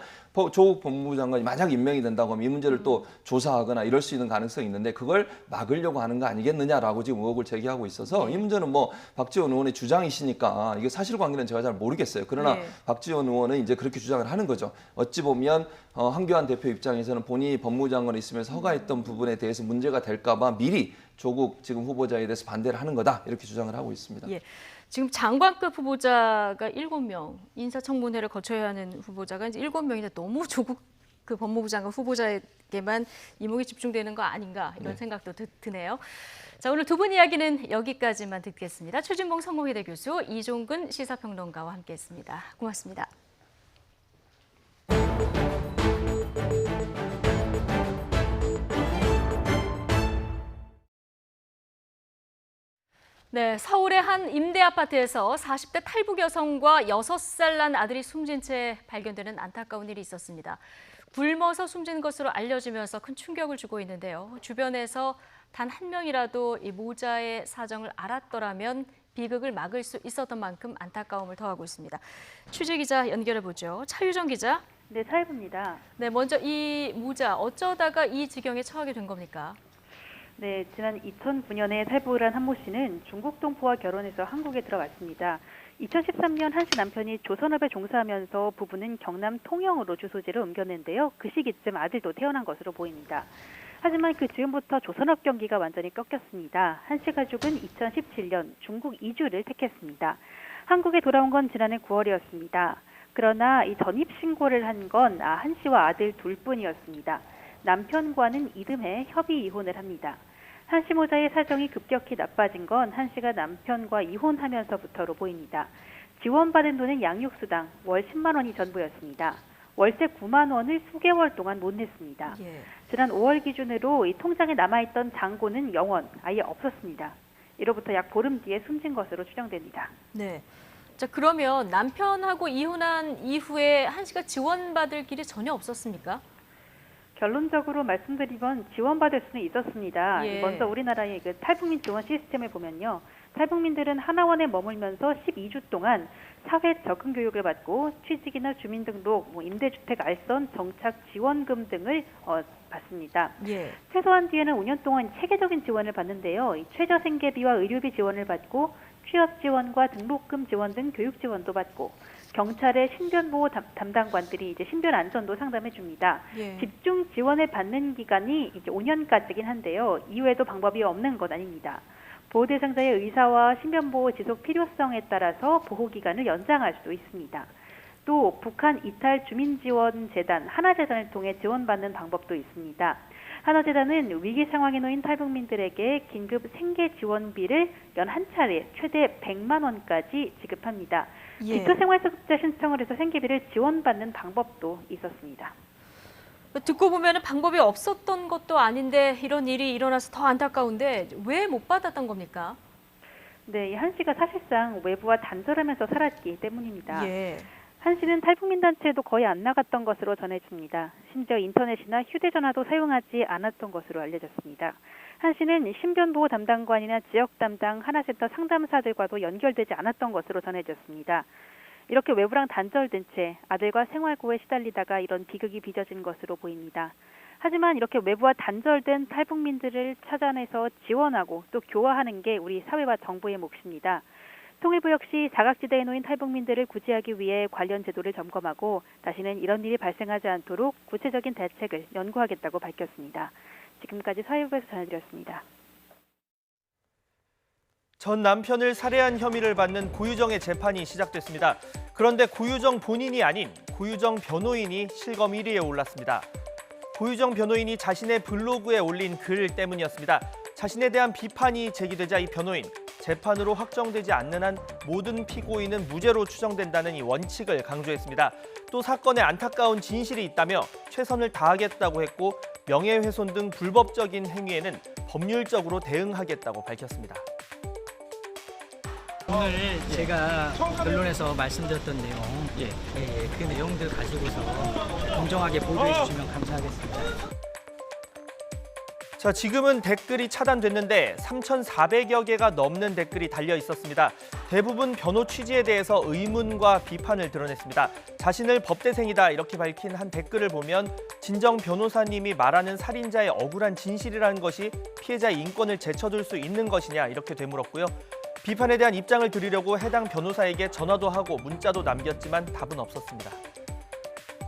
조국 법무부 장관이 만약 임명이 된다고 하면 이 문제를 또 조사하거나 이럴 수 있는 가능성이 있는데 그걸 막으려고 하는 거 아니겠느냐라고 지금 의혹을 제기하고 있어서 이 문제는 뭐 박지원 의원의 주장이시니까 이게 사실관계는 제가 잘 모르겠어요. 그러나 박지원 의원은 이제 그렇게 주장을 하는 거죠. 어찌 보면 황교안 대표 입장에서는 본인이 법무부 장관에 있으면서 허가했던 부분에 대해서 문제가 될까 봐 미리 조국 지금 후보자에 대해서 반대를 하는 거다. 이렇게 주장을 하고 있습니다. 지금 장관급 후보자가 7명, 인사청문회를 거쳐야 하는 후보자가 이제 7명인데 너무 조국 그 법무부 장관 후보자에게만 이목이 집중되는 거 아닌가 이런 생각도 드네요. 자, 오늘 두 분 이야기는 여기까지만 듣겠습니다. 최진봉 성공회대 교수, 이종근 시사평론가와 함께했습니다. 고맙습니다. 네, 서울의 한 임대 아파트에서 40대 탈북 여성과 6살 난 아들이 숨진 채 발견되는 안타까운 일이 있었습니다. 굶어서 숨진 것으로 알려지면서 큰 충격을 주고 있는데요. 주변에서 단 한 명이라도 이 모자의 사정을 알았더라면 비극을 막을 수 있었던 만큼 안타까움을 더하고 있습니다. 취재 기자 연결해 보죠. 차유정 기자. 네, 차유부입니다. 네, 먼저 이 모자 어쩌다가 이 지경에 처하게 된 겁니까? 네, 지난 2009년에 탈북을 한 한모 씨는 중국 동포와 결혼해서 한국에 들어왔습니다. 2013년 한 씨 남편이 조선업에 종사하면서 부부는 경남 통영으로 주소지를 옮겼는데요. 그 시기쯤 아들도 태어난 것으로 보입니다. 하지만 그 즈음부터 조선업 경기가 완전히 꺾였습니다. 한 씨 가족은 2017년 중국 이주를 택했습니다. 한국에 돌아온 건 지난해 9월이었습니다. 그러나 이 전입 신고를 한 건 한 씨와 아들 둘뿐이었습니다. 남편과는 이듬해 협의 이혼을 합니다. 한 씨 모자의 사정이 급격히 나빠진 건 한 씨가 남편과 이혼하면서부터로 보입니다. 지원받은 돈은 양육수당 월 10만 원이 전부였습니다. 월세 9만 원을 수개월 동안 못 냈습니다. 지난 5월 기준으로 이 통장에 남아있던 잔고는 0원, 아예 없었습니다. 이로부터 약 보름 뒤에 숨진 것으로 추정됩니다. 네. 자, 그러면 남편하고 이혼한 이후에 한 씨가 지원받을 길이 전혀 없었습니까? 결론적으로 말씀드리면 지원받을 수는 있었습니다. 예. 먼저 우리나라의 그 탈북민 지원 시스템을 보면요. 탈북민들은 하나원에 머물면서 12주 동안 사회 적응 교육을 받고 취직이나 주민등록, 임대주택 알선, 정착 지원금 등을 받습니다. 예. 최소한 뒤에는 5년 동안 체계적인 지원을 받는데요. 이 최저 생계비와 의료비 지원을 받고 취업 지원과 등록금 지원 등 교육 지원도 받고 경찰의 신변보호 담당관들이 이제 신변 안전도 상담해 줍니다. 예. 집중 지원을 받는 기간이 이제 5년까지긴 한데요. 이외에도 방법이 없는 것 아닙니다. 보호 대상자의 의사와 신변보호 지속 필요성에 따라서 보호 기간을 연장할 수도 있습니다. 또 북한 이탈 주민지원재단 하나재단을 통해 지원받는 방법도 있습니다. 하나재단은 위기 상황에 놓인 탈북민들에게 긴급 생계 지원비를 연 한 차례 최대 100만 원까지 지급합니다. 예. 기초생활수급자 신청을 해서 생계비를 지원받는 방법도 있었습니다. 듣고 보면 방법이 없었던 것도 아닌데 이런 일이 일어나서 더 안타까운데 왜 못 받았던 겁니까? 네, 한 씨가 사실상 외부와 단절하면서 살았기 때문입니다. 예. 한 씨는 탈북민 단체에도 거의 안 나갔던 것으로 전해집니다. 심지어 인터넷이나 휴대전화도 사용하지 않았던 것으로 알려졌습니다. 한 씨는 신변보호 담당관이나 지역 담당 하나센터 상담사들과도 연결되지 않았던 것으로 전해졌습니다. 이렇게 외부랑 단절된 채 아들과 생활고에 시달리다가 이런 비극이 빚어진 것으로 보입니다. 하지만 이렇게 외부와 단절된 탈북민들을 찾아내서 지원하고 또 교화하는 게 우리 사회와 정부의 몫입니다. 통일부 역시 사각지대에 놓인 탈북민들을 구제하기 위해 관련 제도를 점검하고 다시는 이런 일이 발생하지 않도록 구체적인 대책을 연구하겠다고 밝혔습니다. 지금까지 사회부에서 전해드렸습니다. 전 남편을 살해한 혐의를 받는 고유정의 재판이 시작됐습니다. 그런데 고유정 본인이 아닌 고유정 변호인이 실검 1위에 올랐습니다. 고유정 변호인이 자신의 블로그에 올린 글 때문이었습니다. 자신에 대한 비판이 제기되자 이 변호인, 재판으로 확정되지 않는 한 모든 피고인은 무죄로 추정된다는 이 원칙을 강조했습니다. 또 사건에 안타까운 진실이 있다며 최선을 다하겠다고 했고 명예훼손 등 불법적인 행위에는 법률적으로 대응하겠다고 밝혔습니다. 오늘 제가 언론에서 말씀드렸던 내용, 그 내용들 가지고서 공정하게 보도해 주시면 감사하겠습니다. 자, 지금은 댓글이 차단됐는데 3,400여 개가 넘는 댓글이 달려 있었습니다. 대부분 변호 취지에 대해서 의문과 비판을 드러냈습니다. 자신을 법대생이다 이렇게 밝힌 한 댓글을 보면 진정 변호사님이 말하는 살인자의 억울한 진실이라는 것이 피해자의 인권을 제쳐둘 수 있는 것이냐 이렇게 되물었고요. 비판에 대한 입장을 드리려고 해당 변호사에게 전화도 하고 문자도 남겼지만 답은 없었습니다.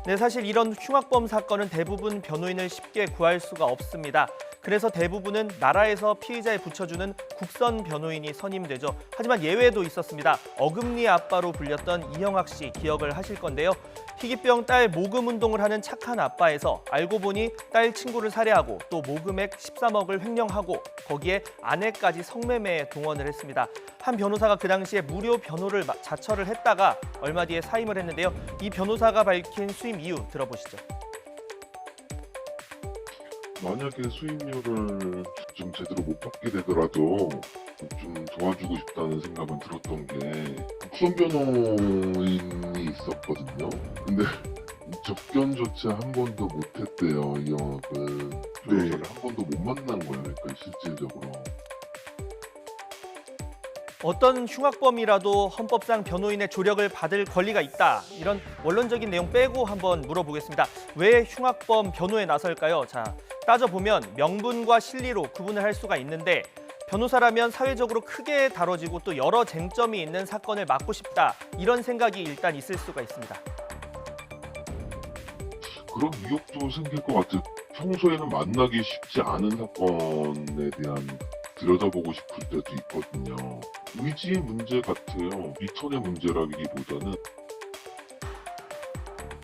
네, 사실 이런 흉악범 사건은 대부분 변호인을 쉽게 구할 수가 없습니다. 그래서 대부분은 나라에서 피의자에 붙여주는 국선 변호인이 선임되죠. 하지만 예외도 있었습니다. 어금니 아빠로 불렸던 이형학 씨 기억을 하실 건데요. 희귀병 딸 모금 운동을 하는 착한 아빠에서 알고 보니 딸 친구를 살해하고 또 모금액 13억을 횡령하고 거기에 아내까지 성매매에 동원을 했습니다. 한 변호사가 그 당시에 무료 변호를 자처를 했다가 얼마 뒤에 사임을 했는데요. 이 변호사가 밝힌 수임 이유 들어보시죠. 만약에 수임료를 좀 제대로 못 받게 되더라도 좀 도와주고 싶다는 생각은 들었던 게 국선 변호인이 있었거든요. 근데 접견 조차 한 번도 못했대요. 이 영학은 변호사를 한 번도 못 만난 거예요. 그러니까 실질적으로. 어떤 흉악범이라도 헌법상 변호인의 조력을 받을 권리가 있다. 이런 원론적인 내용 빼고 한번 물어보겠습니다. 왜 흉악범 변호에 나설까요? 자, 따져보면 명분과 실리로 구분을 할 수가 있는데 변호사라면 사회적으로 크게 다뤄지고 또 여러 쟁점이 있는 사건을 맡고 싶다. 이런 생각이 일단 있을 수가 있습니다. 그런 의욕도 생길 것 같아요. 평소에는 만나기 쉽지 않은 사건에 대한 들여다보고 싶을 때도 있거든요. 의지의 문제 같아요. 미천의 문제라기보다는.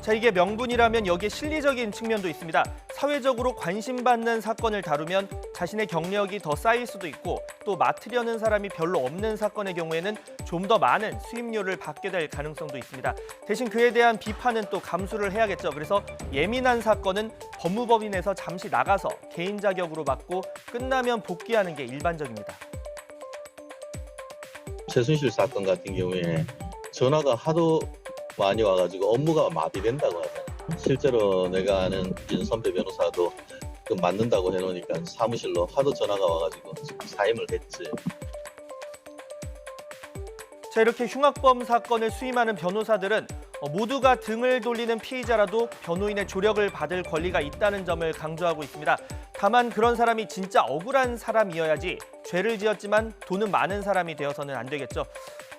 자, 이게 명분이라면 여기에 실리적인 측면도 있습니다. 사회적으로 관심받는 사건을 다루면 자신의 경력이 더 쌓일 수도 있고 또 맡으려는 사람이 별로 없는 사건의 경우에는 좀 더 많은 수임료를 받게 될 가능성도 있습니다. 대신 그에 대한 비판은 또 감수를 해야겠죠. 그래서 예민한 사건은 법무법인에서 잠시 나가서 개인 자격으로 맡고 끝나면 복귀하는 게 일반적입니다. 최순실 사건 같은 경우에 전화가 하도 많이 와가지고 업무가 마비된다고 하잖아요. 실제로 내가 아는 선배 변호사도 그 맞는다고 해놓으니까 사무실로 하도 전화가 와가지고 사임을 했지. 자, 이렇게 흉악범 사건을 수임하는 변호사들은 모두가 등을 돌리는 피의자라도 변호인의 조력을 받을 권리가 있다는 점을 강조하고 있습니다. 다만 그런 사람이 진짜 억울한 사람이어야지 죄를 지었지만 돈은 많은 사람이 되어서는 안 되겠죠.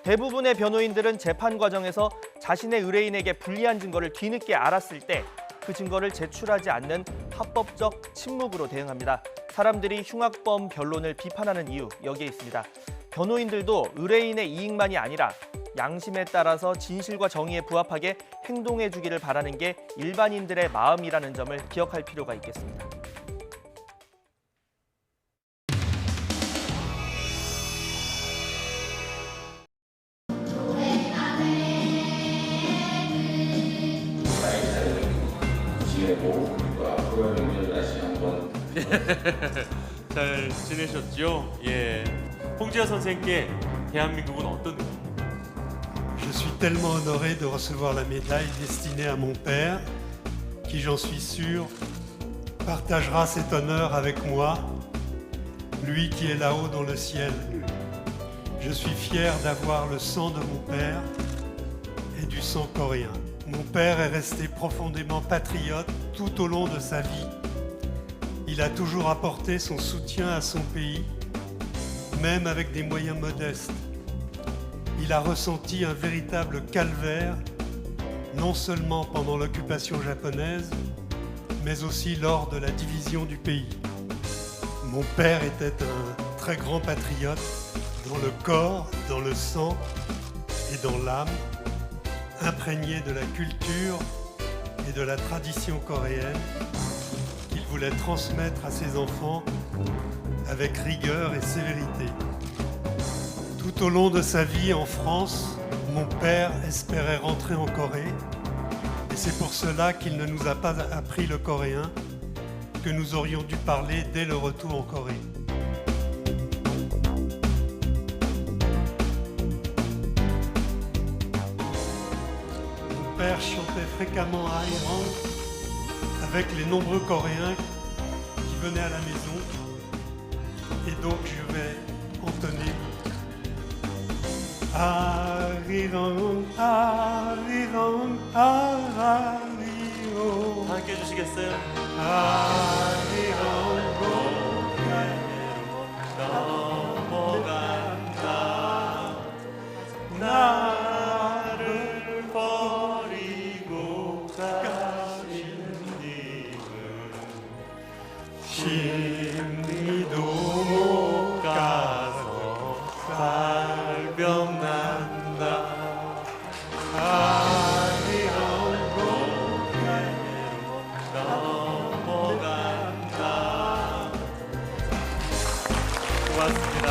대부분의 변호인들은 재판 과정에서 자신의 의뢰인에게 불리한 증거를 뒤늦게 알았을 때 그 증거를 제출하지 않는 합법적 침묵으로 대응합니다. 사람들이 흉악범 변론을 비판하는 이유 여기에 있습니다. 변호인들도 의뢰인의 이익만이 아니라 양심에 따라서 진실과 정의에 부합하게 행동해 주기를 바라는 게 일반인들의 마음이라는 점을 기억할 필요가 있겠습니다. 잘 지내셨죠? 예. 홍지아 선생께 대한민국은 어떤 느낌입니까? Je suis tellement honoré de recevoir la médaille destinée à mon père, qui, j'en suis sûr, partagera cet honneur avec moi, lui qui est là-haut dans le ciel. Je suis fier d'avoir le sang de mon père et du sang coréen. Mon père est resté profondément patriote tout au long de sa vie. Il a toujours apporté son soutien à son pays, même avec des moyens modestes. Il a ressenti un véritable calvaire, non seulement pendant l'occupation japonaise, mais aussi lors de la division du pays. Mon père était un très grand patriote, dans le corps, dans le sang et dans l'âme, imprégné de la culture et de la tradition coréenne, qu'il voulait transmettre à ses enfants avec rigueur et sévérité. Tout au long de sa vie en France, mon père espérait rentrer en Corée, et c'est pour cela qu'il ne nous a pas appris le coréen, que nous aurions dû parler dès le retour en Corée. Mon père chantait fréquemment à Arirang avec les nombreux Coréens qui venaient à la maison, et donc je vais entonner Arirang, Arirang, Arirang. 함께 해주시겠어요? Arirang, 넘어간다 나를 버리고 가신 님은 심리도 못 가서 발병난다 넘어간다. 고맙습니다.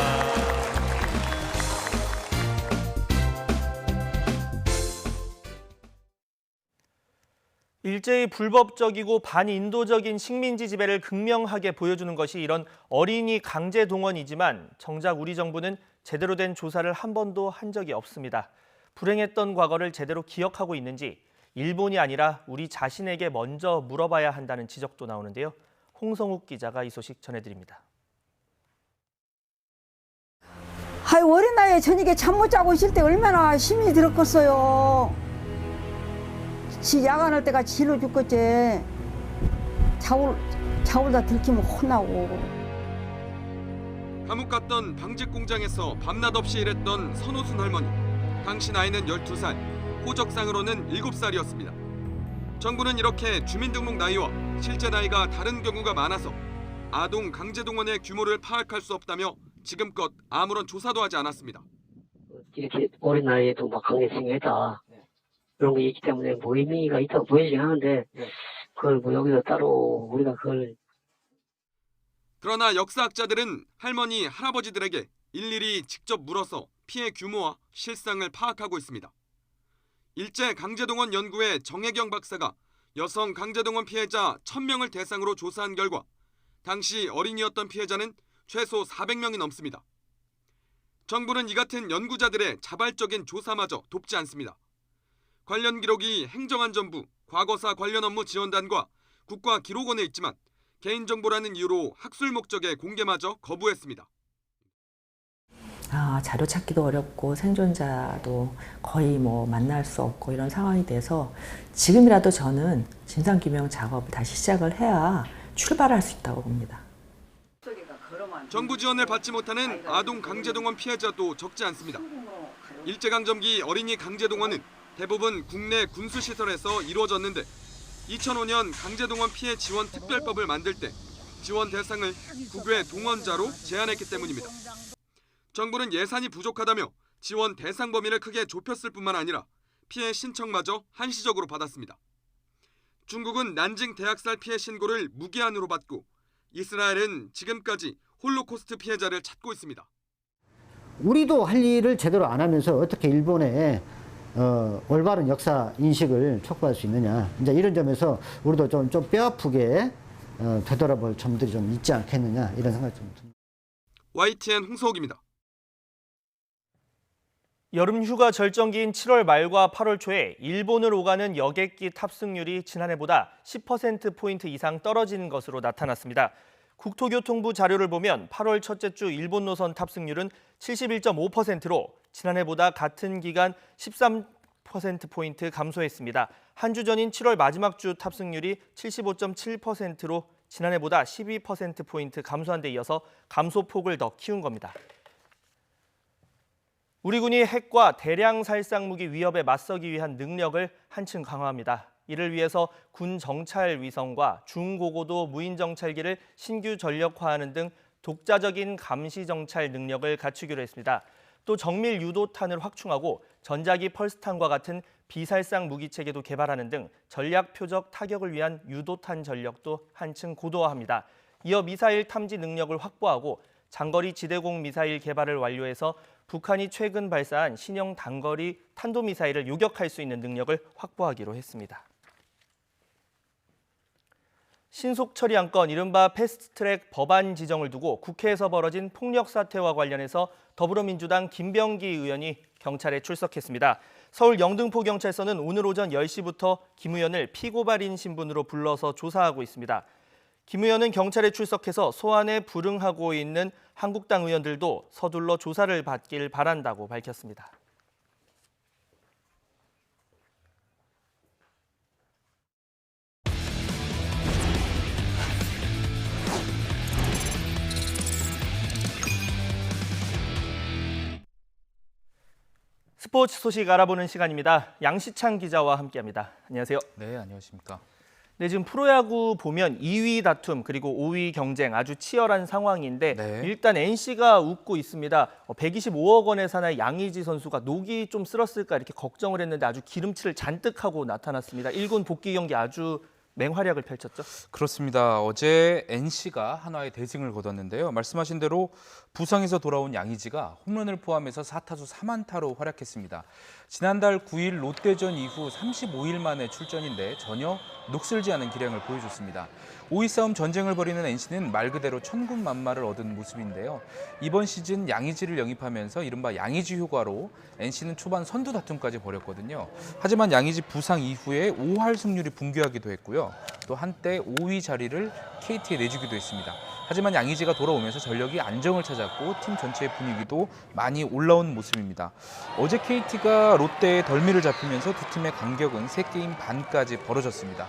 일제히 불법적이고 반인도적인 식민지 지배를 극명하게 보여주는 것이 이런 어린이 강제 동원이지만 정작 우리 정부는 제대로 된 조사를 한 번도 한 적이 없습니다. 불행했던 과거를 제대로 기억하고 있는지, 일본이 아니라 우리 자신에게 먼저 물어봐야 한다는 지적도 나오는데요. 홍성욱 기자가 이 소식 전해드립니다. 어린 나이에 저녁에 잠 못 자고 있을 때 얼마나 힘이 들었겠어요. 야간할 때가 지로 죽겠지. 자울다 들키면 혼나고. 감옥 갔던 방직 공장에서 밤낮 없이 일했던 선호순 할머니. 당시 나이는 12살, 호적상으로는 7살이었습니다. 정부는 이렇게 주민등록 나이와 실제 나이가 다른 경우가 많아서 아동 강제동원의 규모를 파악할 수 없다며 지금껏 아무런 조사도 하지 않았습니다. 이렇게 어린 나이에도 막 강제징용을 했다. 그런 게 있기 때문에 뭐 의미가 있다고 보이긴 하는데 그걸 뭐 여기서 따로 우리가 그걸. 그러나 역사학자들은 할머니, 할아버지들에게 일일이 직접 물어서 피해 규모와 실상을 파악하고 있습니다. 일제 강제동원 연구의 정혜경 박사가 여성 강제동원 피해자 1000명을 대상으로 조사한 결과 당시 어린이였던 피해자는 최소 400명이 넘습니다. 정부는 이 같은 연구자들의 자발적인 조사마저 돕지 않습니다. 관련 기록이 행정안전부, 과거사 관련 업무 지원단과 국가기록원에 있지만 개인정보라는 이유로 학술 목적의 공개마저 거부했습니다. 자료 찾기도 어렵고 생존자도 거의 만날 수 없고 이런 상황이 돼서 지금이라도 저는 진상규명 작업을 다시 시작을 해야 출발할 수 있다고 봅니다. 정부 지원을 받지 못하는 아동 강제동원 피해자도 적지 않습니다. 일제강점기 어린이 강제동원은 대부분 국내 군수시설에서 이루어졌는데 2005년 강제동원 피해 지원 특별법을 만들 때 지원 대상을 국외 동원자로 제한했기 때문입니다. 정부는 예산이 부족하다며 지원 대상 범위를 크게 좁혔을 뿐만 아니라 피해 신청마저 한시적으로 받았습니다. 중국은 난징 대학살 피해 신고를 무기한으로 받고 이스라엘은 지금까지 홀로코스트 피해자를 찾고 있습니다. 우리도 할 일을 제대로 안 하면서 어떻게 일본의 올바른 역사 인식을 촉구할 수 있느냐. 이제 이런 점에서 우리도 좀 뼈아프게 되돌아볼 점들이 좀 있지 않겠느냐 이런 생각이 좀 듭니다. YTN 홍석입니다. 여름 휴가 절정기인 7월 말과 8월 초에 일본을 오가는 여객기 탑승률이 지난해보다 10%포인트 이상 떨어진 것으로 나타났습니다. 국토교통부 자료를 보면 8월 첫째 주 일본 노선 탑승률은 71.5%로 지난해보다 같은 기간 13%포인트 감소했습니다. 한 주 전인 7월 마지막 주 탑승률이 75.7%로 지난해보다 12%포인트 감소한 데 이어서 감소폭을 더 키운 겁니다. 우리 군이 핵과 대량 살상 무기 위협에 맞서기 위한 능력을 한층 강화합니다. 이를 위해서 군 정찰 위성과 중고고도 무인 정찰기를 신규 전력화하는 등 독자적인 감시 정찰 능력을 갖추기로 했습니다. 또 정밀 유도탄을 확충하고 전자기 펄스탄과 같은 비살상 무기 체계도 개발하는 등 전략 표적 타격을 위한 유도탄 전력도 한층 고도화합니다. 이어 미사일 탐지 능력을 확보하고 장거리 지대공 미사일 개발을 완료해서 북한이 최근 발사한 신형 단거리 탄도미사일을 요격할 수 있는 능력을 확보하기로 했습니다. 신속 처리 안건 이른바 패스트트랙 법안 지정을 두고 국회에서 벌어진 폭력 사태와 관련해서 더불어민주당 김병기 의원이 경찰에 출석했습니다. 서울 영등포경찰서는 오늘 오전 10시부터 김 의원을 피고발인 신분으로 불러서 조사하고 있습니다. 김 의원은 경찰에 출석해서 소환에 불응하고 있는 한국당 의원들도 서둘러 조사를 받길 바란다고 밝혔습니다. 스포츠 소식 알아보는 시간입니다. 양시창 기자와 함께합니다. 안녕하세요. 네, 안녕하십니까. 네, 지금 프로야구 보면 2위 다툼 그리고 5위 경쟁 아주 치열한 상황인데 일단 NC가 웃고 있습니다. 125억 원의 사나이 양의지 선수가 녹이 좀 쓸었을까 이렇게 걱정을 했는데 아주 기름칠을 잔뜩 하고 나타났습니다. 1군 복귀 경기 아주 맹활약을 펼쳤죠? 그렇습니다. 어제 NC가 한화의 대승을 거뒀는데요. 말씀하신 대로 부상에서 돌아온 양의지가 홈런을 포함해서 4타수 3안타로 활약했습니다. 지난달 9일 롯데전 이후 35일 만에 출전인데 전혀 녹슬지 않은 기량을 보여줬습니다. 5위 싸움 전쟁을 벌이는 NC는 말 그대로 천군만마를 얻은 모습인데요. 이번 시즌 양의지를 영입하면서 이른바 양의지 효과로 NC는 초반 선두 다툼까지 벌였거든요. 하지만 양의지 부상 이후에 5할 승률이 붕괴하기도 했고요. 또 한때 5위 자리를 KT에 내주기도 했습니다. 하지만 양의지가 돌아오면서 전력이 안정을 찾았고 팀 전체의 분위기도 많이 올라온 모습입니다. 어제 KT가 롯데에 덜미를 잡히면서 두 팀의 간격은 3게임 반까지 벌어졌습니다.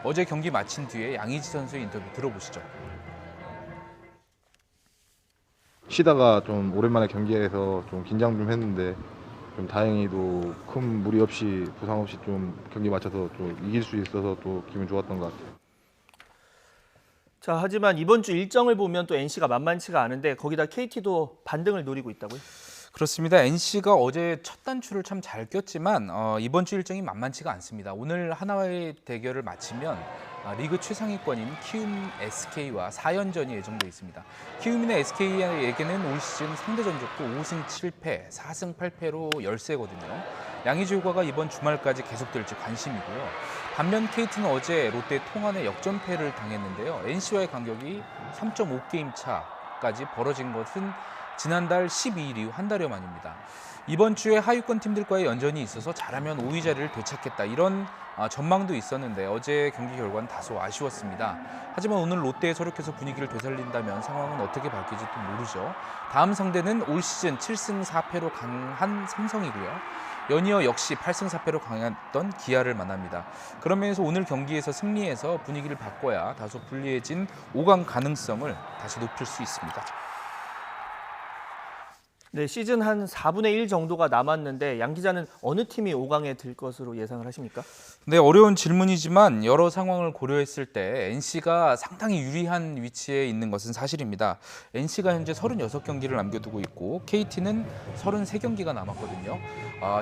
어제 경기 마친 뒤에 양의지 선수의 인터뷰 들어보시죠. 쉬다가 좀 오랜만에 경기에서 좀 긴장 좀 했는데 좀 다행히도 큰 무리 없이 부상 없이 좀 경기 마쳐서 좀 이길 수 있어서 또 기분 좋았던 것 같아요. 자, 하지만 이번 주 일정을 보면 또 NC가 만만치가 않은데 거기다 KT도 반등을 노리고 있다고요? 그렇습니다. NC가 어제 첫 단추를 참 잘 꼈지만 이번 주 일정이 만만치가 않습니다. 오늘 하나와의 대결을 마치면 리그 최상위권인 키움 SK와 4연전이 예정돼 있습니다. 키움이나 SK에게는 올 시즌 상대 전적도 5승 7패, 4승 8패로 열세거든요. 양의지 효과가 이번 주말까지 계속될지 관심이고요. 반면 KT는 어제 롯데 통안에 역전패를 당했는데요. NC와의 간격이 3.5게임 차까지 벌어진 것은 지난달 12일 이후 한 달여 만입니다. 이번 주에 하위권 팀들과의 연전이 있어서 잘하면 5위 자리를 되찾겠다 이런 전망도 있었는데 어제 경기 결과는 다소 아쉬웠습니다. 하지만 오늘 롯데에 서력해서 분위기를 되살린다면 상황은 어떻게 바뀔지 또 모르죠. 다음 상대는 올 시즌 7승 4패로 강한 삼성이고요. 연이어 역시 8승 4패로 강했던 기아를 만납니다. 그런 면에서 오늘 경기에서 승리해서 분위기를 바꿔야 다소 불리해진 5강 가능성을 다시 높일 수 있습니다. 네, 시즌 한 4분의 1 정도가 남았는데 양 기자는 어느 팀이 5강에 들 것으로 예상을 하십니까? 네, 어려운 질문이지만 여러 상황을 고려했을 때 NC가 상당히 유리한 위치에 있는 것은 사실입니다. NC가 현재 36경기를 남겨두고 있고 KT는 33경기가 남았거든요.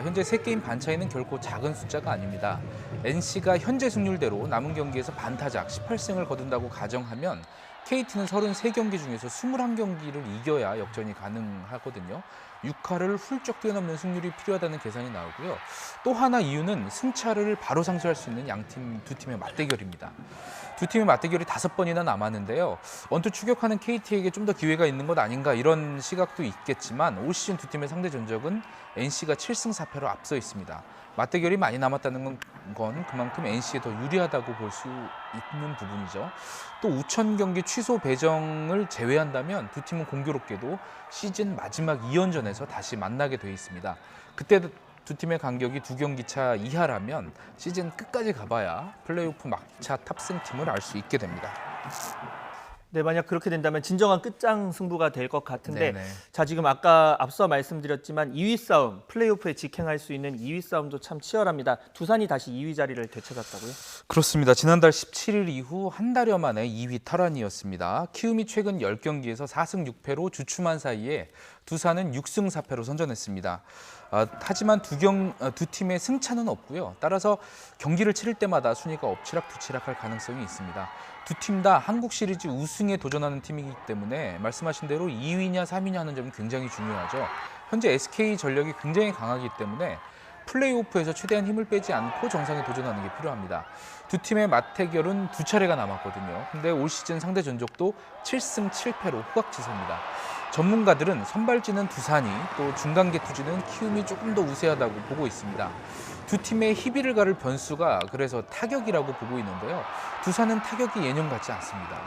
현재 3게임 반 차이는 결코 작은 숫자가 아닙니다. NC가 현재 승률대로 남은 경기에서 반타작 18승을 거둔다고 가정하면 KT는 33경기 중에서 21경기를 이겨야 역전이 가능하거든요. 6할을 훌쩍 뛰어넘는 승률이 필요하다는 계산이 나오고요. 또 하나 이유는 승차를 바로 상쇄할 수 있는 두 팀의 맞대결입니다. 두 팀의 맞대결이 5번이나 남았는데요. 언뜻 추격하는 KT에게 좀 더 기회가 있는 것 아닌가 이런 시각도 있겠지만 올 시즌 두 팀의 상대 전적은 NC가 7승 4패로 앞서 있습니다. 맞대결이 많이 남았다는 건 그만큼 NC에 더 유리하다고 볼 수 있는 부분이죠. 또 우천 경기 취소 배정을 제외한다면 두 팀은 공교롭게도 시즌 마지막 2연전에서 다시 만나게 돼 있습니다. 그때 두 팀의 간격이 2경기 차 이하라면 시즌 끝까지 가봐야 플레이오프 막차 탑승팀을 알 수 있게 됩니다. 네, 만약 그렇게 된다면 진정한 끝장 승부가 될 것 같은데 네네. 자, 지금 아까 앞서 말씀드렸지만 2위 싸움, 플레이오프에 직행할 수 있는 2위 싸움도 참 치열합니다. 두산이 다시 2위 자리를 되찾았다고요? 그렇습니다. 지난달 17일 이후 한 달여 만에 2위 탈환이었습니다. 키움이 최근 10경기에서 4승 6패로 주춤한 사이에 두산은 6승 4패로 선전했습니다. 하지만 두 팀의 승차는 없고요. 따라서 경기를 치를 때마다 순위가 엎치락뒤치락할 가능성이 있습니다. 두 팀 다 한국 시리즈 우승에 도전하는 팀이기 때문에 말씀하신 대로 2위냐 3위냐 하는 점이 굉장히 중요하죠. 현재 SK 전력이 굉장히 강하기 때문에 플레이오프에서 최대한 힘을 빼지 않고 정상에 도전하는 게 필요합니다. 두 팀의 맞대결은 2차례가 남았거든요. 근데 올 시즌 상대 전적도 7승 7패로 후각지세입니다. 전문가들은 선발진은 두산이 또 중간계 투지는 키움이 조금 더 우세하다고 보고 있습니다. 두 팀의 희비를 가를 변수가 그래서 타격이라고 보고 있는데요. 두산은 타격이 예년 같지 않습니다.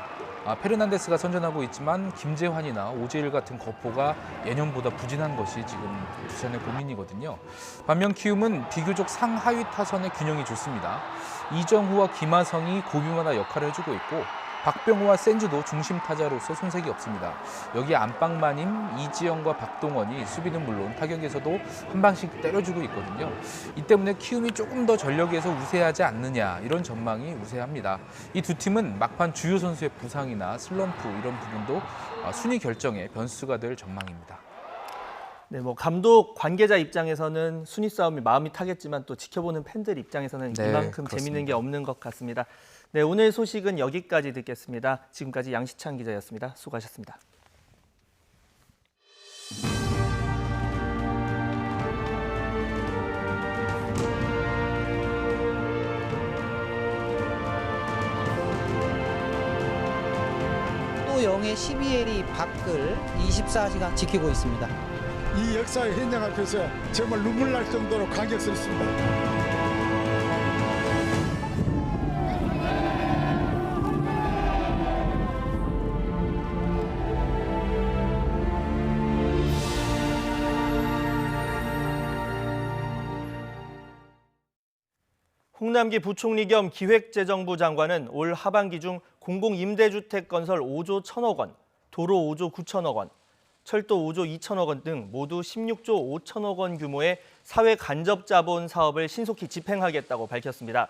페르난데스가 선전하고 있지만 김재환이나 오재일 같은 거포가 예년보다 부진한 것이 지금 두산의 고민이거든요. 반면 키움은 비교적 상하위 타선의 균형이 좋습니다. 이정후와 김하성이 고비마다 역할을 해주고 있고 박병호와 센즈도 중심 타자로서 손색이 없습니다. 여기 안방마님, 이지영과 박동원이 수비는 물론 타격에서도 한 방씩 때려주고 있거든요. 이 때문에 키움이 조금 더 전력에서 우세하지 않느냐 이런 전망이 우세합니다. 이 두 팀은 막판 주요 선수의 부상이나 슬럼프 이런 부분도 순위 결정에 변수가 될 전망입니다. 네, 감독 관계자 입장에서는 순위 싸움이 마음이 타겠지만 또 지켜보는 팬들 입장에서는 네, 이만큼 그렇습니다. 재밌는 게 없는 것 같습니다. 네, 오늘 소식은 여기까지 듣겠습니다. 지금까지 양시창 기자였습니다. 수고하셨습니다. 영해 12L이 밖을 24시간 지키고 있습니다. 이 역사의 현장 앞에서 정말 눈물 날 정도로 감격스럽습니다. 홍남기 부총리 겸 기획재정부 장관은 올 하반기 중 공공임대주택 건설 5조 1천억 원, 도로 5조 9천억 원, 철도 5조 2천억 원 등 모두 16조 5천억 원 규모의 사회 간접 자본 사업을 신속히 집행하겠다고 밝혔습니다.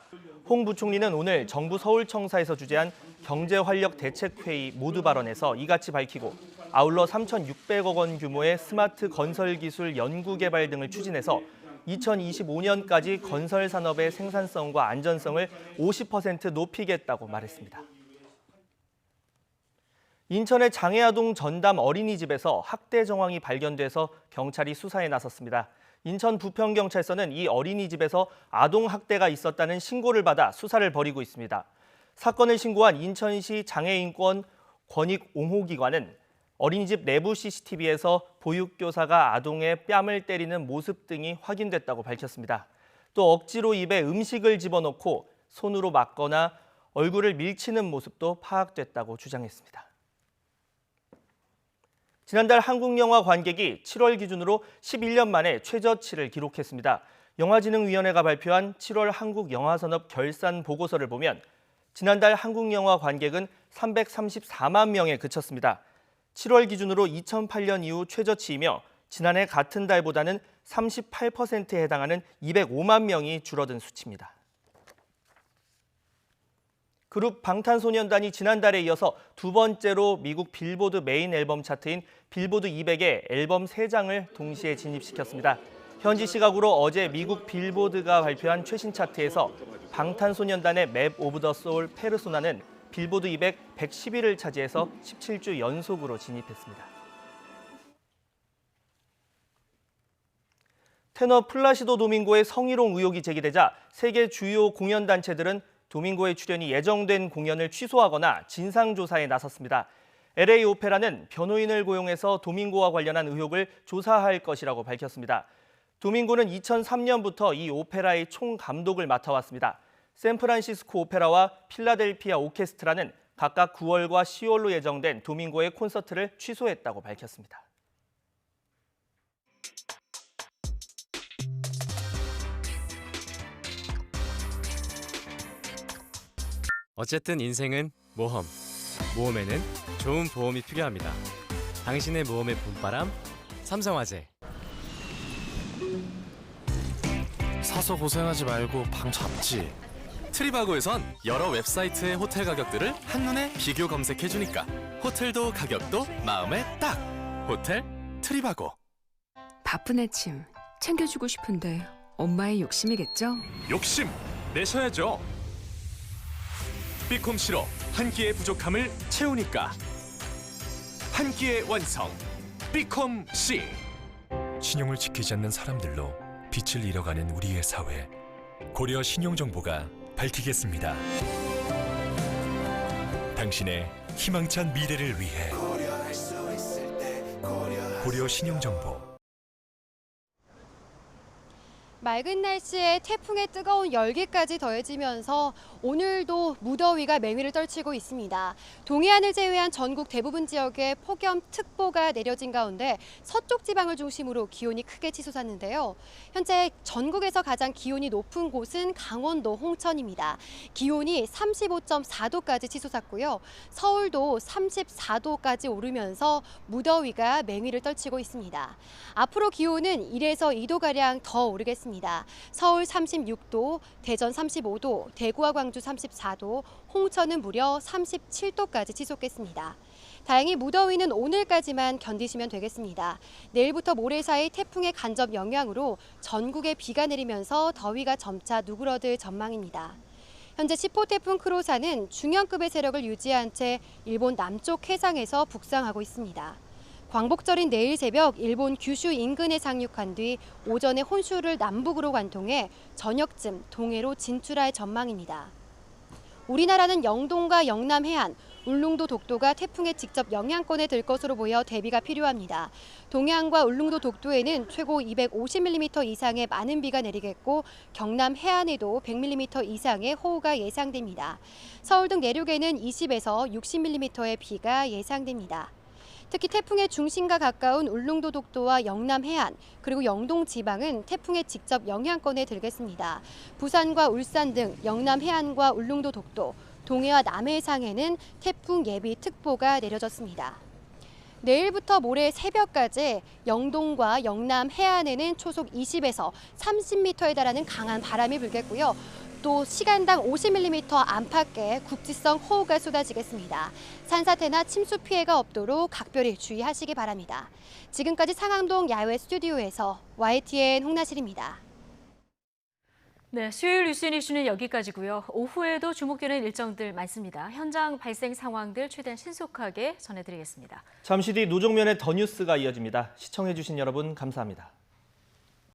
홍 부총리는 오늘 정부 서울청사에서 주재한 경제활력 대책회의 모두 발언에서 이같이 밝히고 아울러 3,600억 원 규모의 스마트 건설기술 연구개발 등을 추진해서 2025년까지 건설 산업의 생산성과 안전성을 50% 높이겠다고 말했습니다. 인천의 장애아동 전담 어린이집에서 학대 정황이 발견돼서 경찰이 수사에 나섰습니다. 인천 부평경찰서는 이 어린이집에서 아동 학대가 있었다는 신고를 받아 수사를 벌이고 있습니다. 사건을 신고한 인천시 장애인권 권익 옹호기관은 어린이집 내부 CCTV에서 보육교사가 아동의 뺨을 때리는 모습 등이 확인됐다고 밝혔습니다. 또 억지로 입에 음식을 집어넣고 손으로 막거나 얼굴을 밀치는 모습도 파악됐다고 주장했습니다. 지난달 한국영화 관객이 7월 기준으로 11년 만에 최저치를 기록했습니다. 영화진흥위원회가 발표한 7월 한국영화산업 결산 보고서를 보면 지난달 한국영화 관객은 334만 명에 그쳤습니다. 7월 기준으로 2008년 이후 최저치이며 지난해 같은 달보다는 38%에 해당하는 205만 명이 줄어든 수치입니다. 그룹 방탄소년단이 지난달에 이어서 두 번째로 미국 빌보드 메인 앨범 차트인 빌보드 200에 앨범 3장을 동시에 진입시켰습니다. 현지 시각으로 어제 미국 빌보드가 발표한 최신 차트에서 방탄소년단의 맵 오브 더 소울 페르소나는 빌보드 200 110위를 차지해서 17주 연속으로 진입했습니다. 테너 플라시도 도밍고의 성희롱 의혹이 제기되자 세계 주요 공연단체들은 도밍고의 출연이 예정된 공연을 취소하거나 진상조사에 나섰습니다. LA 오페라는 변호인을 고용해서 도밍고와 관련한 의혹을 조사할 것이라고 밝혔습니다. 도밍고는 2003년부터 이 오페라의 총감독을 맡아왔습니다. 샌프란시스코 오페라와 필라델피아 오케스트라는 각각 9월과 10월로 예정된 도밍고의 콘서트를 취소했다고 밝혔습니다. 어쨌든 인생은 모험. 모험에는 좋은 보험이 필요합니다. 당신의 모험의 봄바람, 삼성화재. 사서 고생하지 말고 방 잡지. 트리바고에선 여러 웹사이트의 호텔 가격들을 한눈에 비교 검색해주니까 호텔도 가격도 마음에 딱! 호텔 트리바고. 바쁜 아침 챙겨주고 싶은데 엄마의 욕심이겠죠? 욕심 내셔야죠. 비콤씨로 한 끼의 부족함을 채우니까 한 끼의 완성. 비콤씨. 신용을 지키지 않는 사람들로 빛을 잃어가는 우리의 사회. 고려 신용정보가 밝히겠습니다. 당신의 희망찬 미래를 위해 고려 신용정보. 맑은 날씨에 태풍의 뜨거운 열기까지 더해지면서 오늘도 무더위가 맹위를 떨치고 있습니다. 동해안을 제외한 전국 대부분 지역에 폭염특보가 내려진 가운데 서쪽 지방을 중심으로 기온이 크게 치솟았는데요. 현재 전국에서 가장 기온이 높은 곳은 강원도 홍천입니다. 기온이 35.4도까지 치솟았고요. 서울도 34도까지 오르면서 무더위가 맹위를 떨치고 있습니다. 앞으로 기온은 1에서 2도가량 더 오르겠습니다. 서울 36도, 대전 35도, 대구와 광주 34도, 홍천은 무려 37도까지 치솟겠습니다. 다행히 무더위는 오늘까지만 견디시면 되겠습니다. 내일부터 모레 사이 태풍의 간접 영향으로 전국에 비가 내리면서 더위가 점차 누그러들 전망입니다. 현재 10호 태풍 크로사는 중형급의 세력을 유지한 채 일본 남쪽 해상에서 북상하고 있습니다. 광복절인 내일 새벽 일본 규슈 인근에 상륙한 뒤 오전에 혼슈를 남북으로 관통해 저녁쯤 동해로 진출할 전망입니다. 우리나라는 영동과 영남 해안, 울릉도 독도가 태풍의 직접 영향권에 들 것으로 보여 대비가 필요합니다. 동해안과 울릉도 독도에는 최고 250mm 이상의 많은 비가 내리겠고 경남 해안에도 100mm 이상의 호우가 예상됩니다. 서울 등 내륙에는 20에서 60mm의 비가 예상됩니다. 특히 태풍의 중심과 가까운 울릉도 독도와 영남 해안 그리고 영동 지방은 태풍의 직접 영향권에 들겠습니다. 부산과 울산 등 영남 해안과 울릉도 독도, 동해와 남해상에는 태풍 예비 특보가 내려졌습니다. 내일부터 모레 새벽까지 영동과 영남 해안에는 초속 20에서 30m에 달하는 강한 바람이 불겠고요. 또 시간당 50mm 안팎의 국지성 호우가 쏟아지겠습니다. 산사태나 침수 피해가 없도록 각별히 주의하시기 바랍니다. 지금까지 상암동 야외 스튜디오에서 YTN 홍나실입니다. 네, 수요일 뉴스 이슈는 여기까지고요. 오후에도 주목되는 일정들 많습니다. 현장 발생 상황들 최대한 신속하게 전해드리겠습니다. 잠시 뒤 노종면의 더 뉴스가 이어집니다. 시청해주신 여러분 감사합니다.